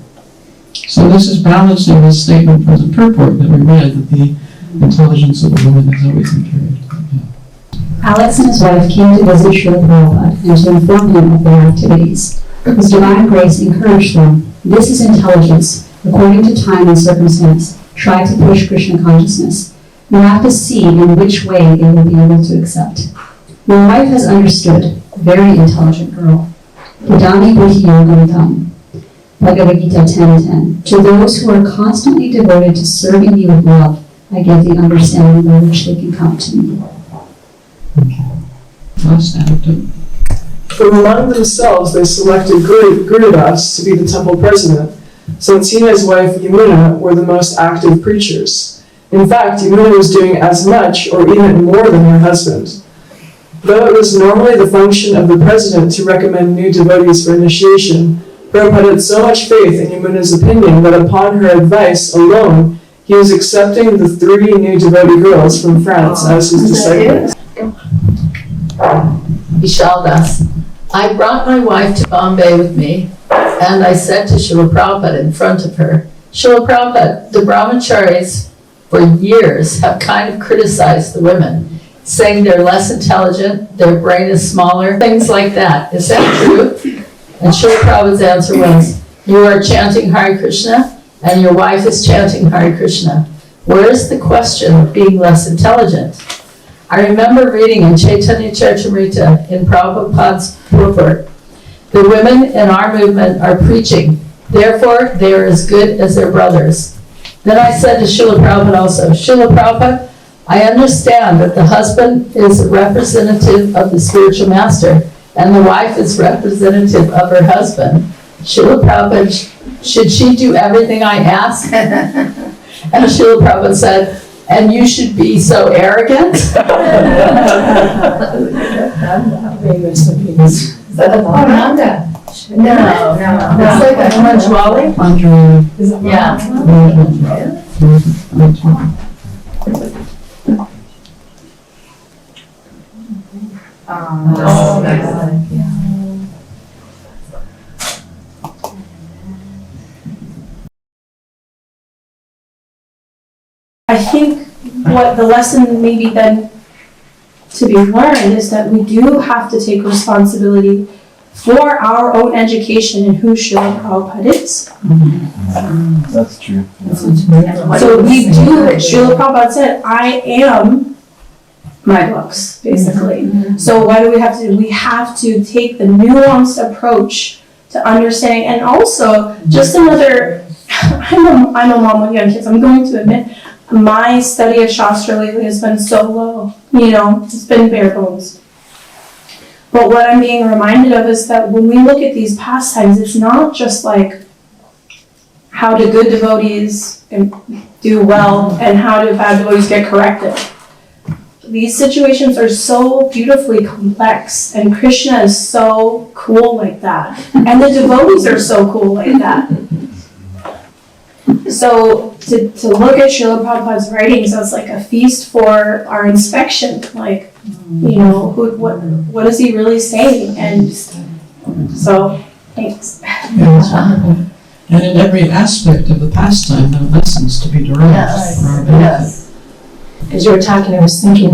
So this is balancing the statement from the purport that we read, that the intelligence of the woman is always impaired. Alex and his wife came to visit Srila Prabhupada and to inform him of their activities. His divine grace encouraged them. This is intelligence, according to time and circumstance. Try to push Krishna consciousness. You have to see in which way they will be able to accept. My wife has understood. Very intelligent girl. Vedami Buddhi Yogamtam. Bhagavad Gita 10:10. To those who are constantly devoted to serving me with love, I give the understanding by which they can come to me. Last anecdote. From among themselves they selected Gurudas to be the temple president, since he and his wife Yamuna were the most active preachers. In fact, Yamuna was doing as much or even more than her husband. Though it was normally the function of the president to recommend new devotees for initiation, Prabhupada had so much faith in Yamuna's opinion that upon her advice alone, he was accepting the 3 new devotee girls from France as his disciples. Visakha Dasi. I brought my wife to Bombay with me, and I said to Srila Prabhupada in front of her, Srila Prabhupada, the brahmacharis for years have kind of criticized the women, saying they're less intelligent, their brain is smaller, things like that. Is that true? And Srila Prabhupada's answer was, you are chanting Hare Krishna, and your wife is chanting Hare Krishna. Where is the question of being less intelligent? I remember reading in Chaitanya Charitamrita in Prabhupada's purport, the women in our movement are preaching, therefore they are as good as their brothers. Then I said to Srila Prabhupada also, Srila Prabhupada, I understand that the husband is a representative of the spiritual master, and the wife is representative of her husband. Srila Prabhupada, should she do everything I ask? And Srila Prabhupada said, and you should be so arrogant? Is that a Paranda? No. It's like a Manjwali? Manjwali. Yeah. I think what the lesson maybe then to be learned is that we do have to take responsibility for our own education and who Srila Prabhupada is. That's true. So we do, Srila Prabhupada said, I am my books, basically. So what do we have to do? We have to take the nuanced approach to understanding, and also just another, I'm a mom with young kids, I'm going to admit, my study of Shastra lately has been so low, it's been bare bones. But what I'm being reminded of is that when we look at these pastimes, it's not just like how do good devotees do well and how do bad devotees get corrected. These situations are so beautifully complex, and Krishna is so cool like that, and the devotees are so cool like that. So to look at Srila Prabhupada's writings as like a feast for our inspection, like, what is he really saying? And so, thanks. Yeah, that's wonderful. And in every aspect of the pastime, there are lessons to be derived for our benefit. As you were talking, I was thinking,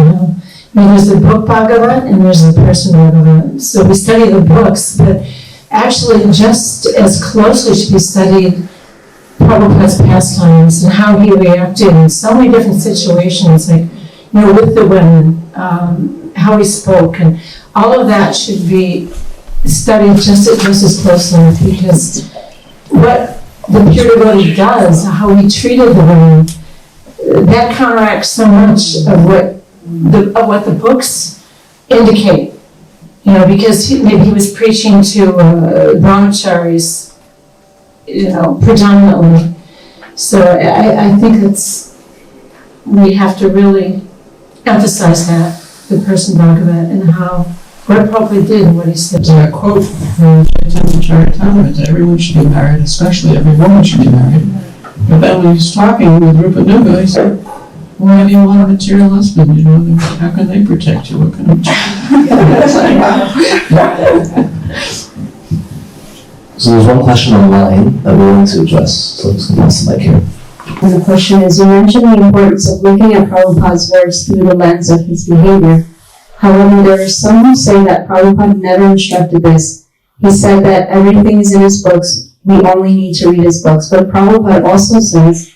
there's the book Bhagavat and there's the person Bhagavat. So we study the books, but actually just as closely should be studied Prabhupada's pastimes and how he reacted in so many different situations, like, with the women, how he spoke, and all of that should be studied just as closely, because what the pure devotee does, how he treated the women, that counteracts so much of what the books indicate. Because maybe he was preaching to brahmacharis, predominantly. So I think we have to really emphasize that, the person Bhagavat, and what Prabhupada did and what he said. There's a quote from Chaitanya Charitamrita that everyone should be married, especially every woman should be married. But then when he was talking with Rupa Nuga, he said, why do you want a material husband? How can they protect you? What kind of So there's one question online that we want to address, so I'm just going to pass the mic here. And the question is, you mentioned the importance of looking at Prabhupada's words through the lens of his behavior. However, there are some who say that Prabhupada never instructed this. He said that everything is in his books, we only need to read his books. But Prabhupada also says,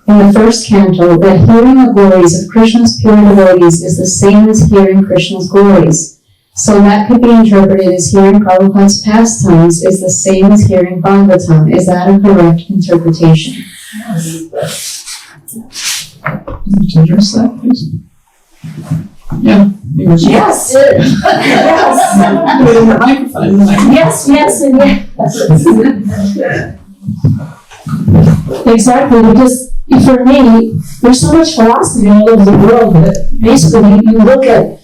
in the first canto, that hearing the glories of Krishna's pure devotees is the same as hearing Krishna's glories. So that could be interpreted as hearing Prabhupada's pastimes is the same as hearing Bhagavatam. Is that a correct interpretation? Can you address that, please? Yeah. Yes. Yes, and yes. Exactly, because for me, there's so much philosophy all over the world that basically you look at,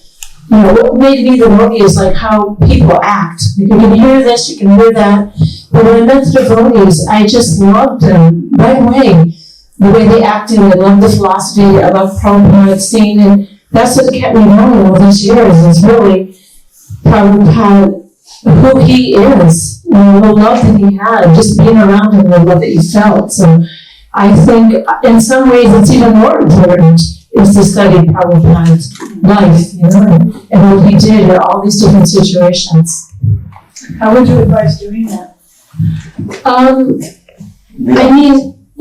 what made me the devotee is like how people act. You can hear this, you can hear that. But when I met the devotees, I just loved them right away. The way they acted, I loved the philosophy, I loved Prabhupada scene, and that's what kept me going all these years, is really Prabhupada, who he is, the love that he had, just being around him, the love that you felt. So I think in some ways it's even more important is to study Prabhupada's life, and what he did in all these different situations. How would you advise doing that?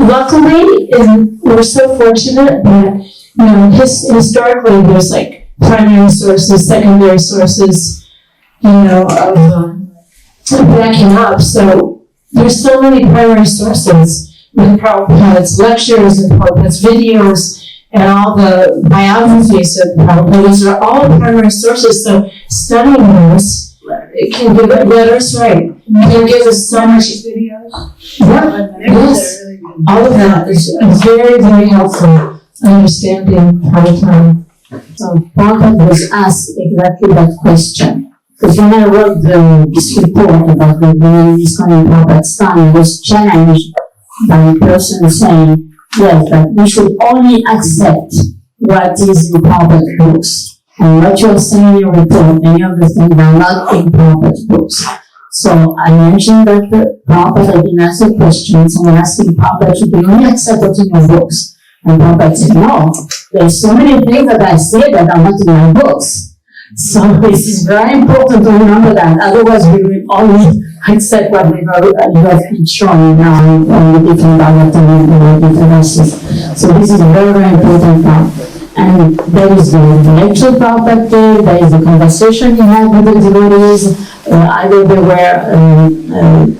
Luckily, we're so fortunate that, historically there's like primary sources, secondary sources, of backing up. So there's so many primary sources with Prabhupada's lectures and Prabhupada's videos and all the biographies of Prabhupada. Those are all primary sources. So studying those, it can give it, letters, right? It can give us so much. Videos? Yeah, yes. All of that is very, very helpful understanding Prabhupada. So Prabhupada was asked exactly that question. Because when I wrote this report about the women's coming Prabhupada's time, I was challenged by a person saying, yes, that we should only accept what is in Prabhupada's books. And what you're saying in your report, many of the things are not in Prabhupada's books. So I mentioned that Prabhupada had been asked a question, someone asking Prabhupada to be only accept what's in your books. And Prabhupada said, no, there's so many things that I say that are not in my books. So this is very important to remember that. Otherwise, we will only accept what we have been showing now on the different Bhagavatam and different verses. So this is a very, very important part. And there is the lecture Prabhupada did, there is the conversation he had with the devotees, either they were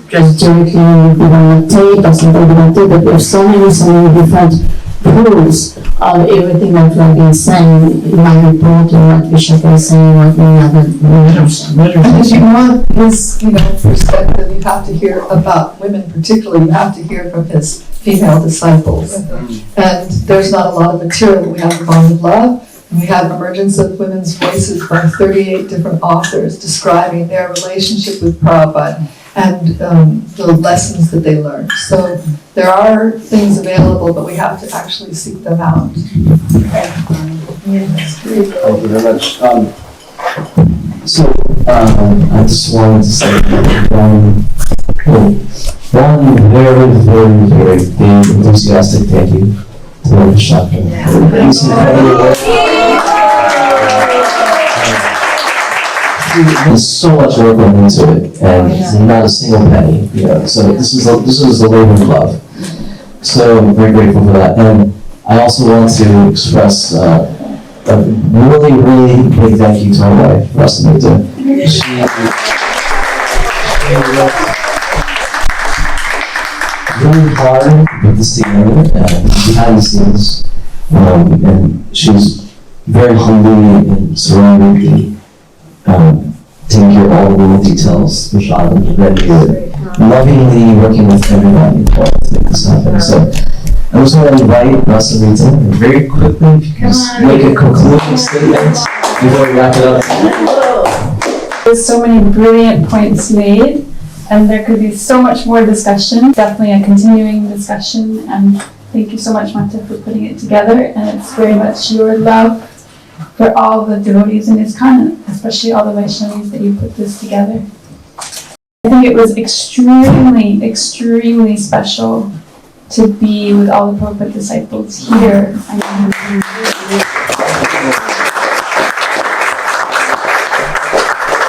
just directly given a tape or something like that, but there's so many different proofs of everything that we have been saying in my report and what Visakha is saying, what many other letters. And if you want his, perspective, you have to hear about women particularly, you have to hear from his female disciples. And there's not a lot of material. We have the Bond of Love, and we have Emergence of Women's Voices by 38 different authors describing their relationship with Prabhupada and the lessons that they learned. So there are things available, but we have to actually seek them out. Thank you very much. I just wanted to say one very, very, very big enthusiastic thank you to Lord Visakha. There's so much work went into it, and not a single penny. So this is a labor of love. So I'm very grateful for that. And I also want to express a really, really big thank you to my wife, Rasamita. She worked really hard to put this together behind the scenes. And she's very humbly and surroundingly taking care of all the little details, which I'm very good. Lovingly working with everybody involved to make this happen. So I'm just going to invite Rasamita very quickly, if you can just make a concluding statement before we wrap it up. There's so many brilliant points made, and there could be so much more discussion. Definitely a continuing discussion, and thank you so much, Mata, for putting it together. And it's very much your love for all the devotees in ISKCON, especially all the Vaishnavis, that you put this together. I think it was extremely, extremely special to be with all the Prabhupada disciples here.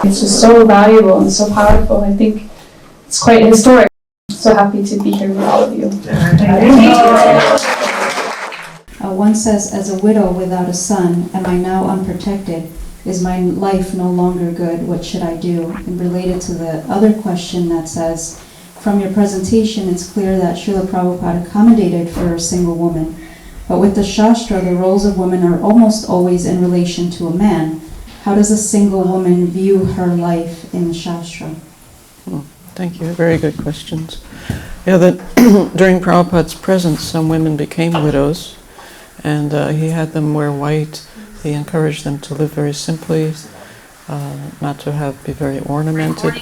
It's just so valuable and so powerful. I think it's quite historic. So happy to be here with all of you. One says, as a widow without a son, am I now unprotected? Is my life no longer good? What should I do? And related to the other question that says, from your presentation, it's clear that Srila Prabhupada accommodated for a single woman. But with the Shastra, the roles of women are almost always in relation to a man. How does a single woman view her life in the Shastra? Thank you. Very good questions. Yeah, during Prabhupada's presence, some women became widows, and he had them wear white. He encouraged them to live very simply, not to be very ornamented,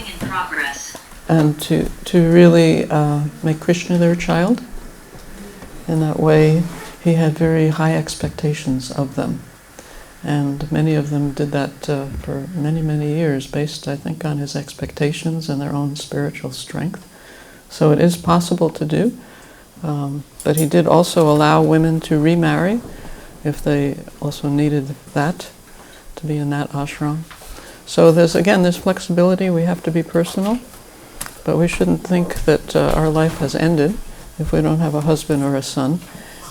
and to really make Krishna their child. In that way, he had very high expectations of them. And many of them did that for many, many years, based, I think, on his expectations and their own spiritual strength. So it is possible to do. But he did also allow women to remarry if they also needed that, to be in that ashram. So there's flexibility. We have to be personal. But we shouldn't think that our life has ended if we don't have a husband or a son,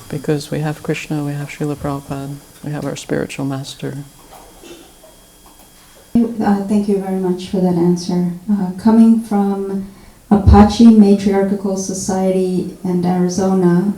because we have Krishna, we have Srila Prabhupada, we have our spiritual master. Thank you very much for that answer. Coming from Apache Matriarchal Society in Arizona,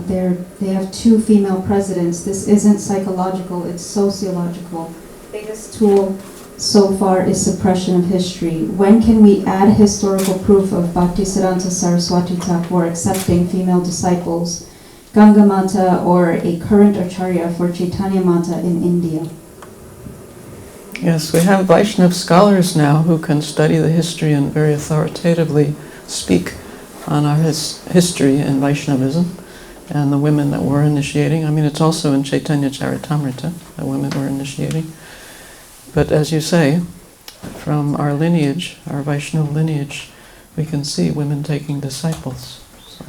they have 2 female presidents. This isn't psychological, it's sociological. The biggest tool so far is suppression of history. When can we add historical proof of Bhaktisiddhanta Saraswati Thakur accepting female disciples, Ganga Mata, or a current Acharya for Chaitanya Mata in India? Yes, we have Vaishnav scholars now who can study the history and very authoritatively speak on our history in Vaishnavism and the women that were initiating. I mean, it's also in Chaitanya Charitamrita that women were initiating. But as you say, from our lineage, our Vaishnava lineage, we can see women taking disciples. So.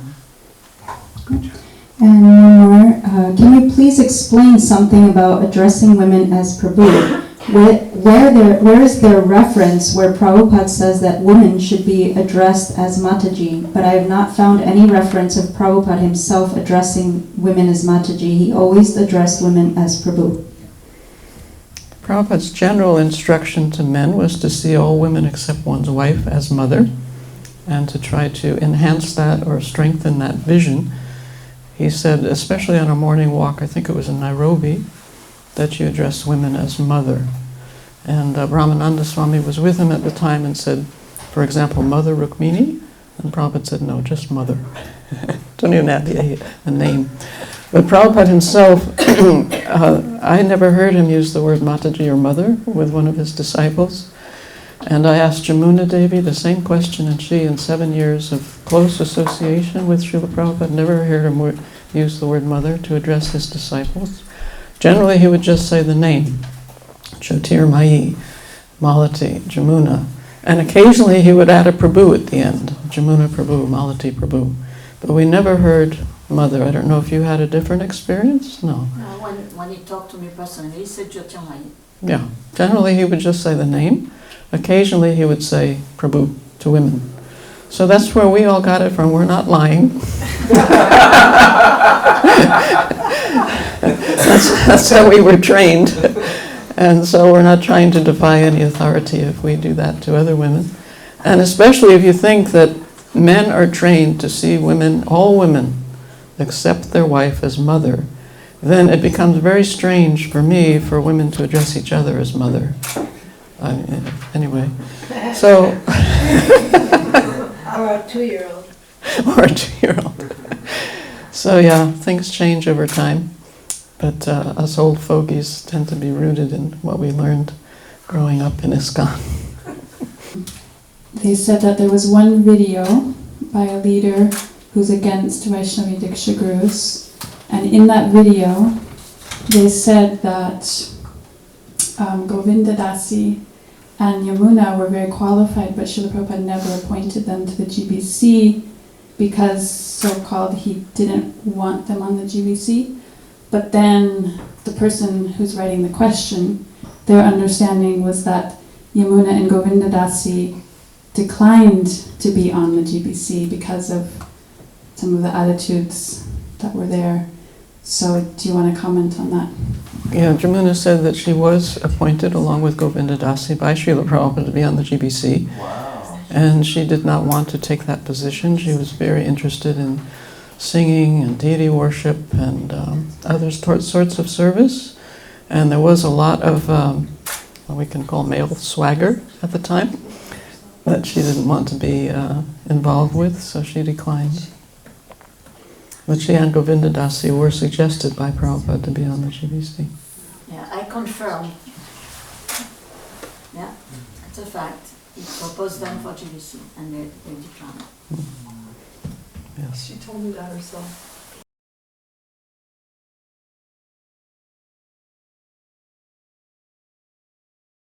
And one more, can you please explain something about addressing women as Prabhu? Where is there reference where Prabhupada says that women should be addressed as Mataji, but I have not found any reference of Prabhupada himself addressing women as Mataji. He always addressed women as Prabhu. Prabhupada's general instruction to men was to see all women except one's wife as mother, and to try to enhance that or strengthen that vision. He said, especially on a morning walk, I think it was in Nairobi, that you address women as mother. And Brahmananda Swami was with him at the time and said, for example, Mother Rukmini, and Prabhupada said, no, just mother. Don't even have the name. But Prabhupada himself, I never heard him use the word Mataji or mother with one of his disciples. And I asked Jamuna Devi the same question, and she, in 7 years of close association with Srila Prabhupada, never heard him use the word mother to address his disciples. Generally, he would just say the name, Jyotirmayi, Malati, Jamuna. And occasionally he would add a Prabhu at the end, Jamuna Prabhu, Malati Prabhu. But we never heard mother. I don't know if you had a different experience? No. When he talked to me personally, he said Jyotirmayi. Yeah. Generally he would just say the name. Occasionally he would say Prabhu to women. So that's where we all got it from. We're not lying. That's how we were trained. And so we're not trying to defy any authority if we do that to other women. And especially if you think that men are trained to see women, all women, accept their wife as mother, then it becomes very strange for me for women to address each other as mother. Anyway, so... Or a 2-year-old. Or a 2-year-old. So yeah, things change over time. But us old fogies tend to be rooted in what we learned growing up in ISKCON. They said that there was one video by a leader who's against Vaishnavi Diksha gurus, and in that video they said that Govinda Dasi and Yamuna were very qualified, but Srila Prabhupada never appointed them to the GBC because so-called he didn't want them on the GBC. But then the person who's writing the question, their understanding was that Yamuna and Govinda Dasi declined to be on the GBC because of some of the attitudes that were there. So do you want to comment on that? Yeah, Jamuna said that she was appointed along with Govinda Dasi by Srila Prabhupada to be on the GBC. Wow. And she did not want to take that position. She was very interested in singing and deity worship and other sorts of service. And there was a lot of what we can call male swagger at the time that she didn't want to be involved with, so she declined. But she and Govinda Dasi were suggested by Prabhupada to be on the GBC. Yeah, I confirm. Yeah, it's a fact. He proposed them for GBC and they declined. Yes. She told me that herself.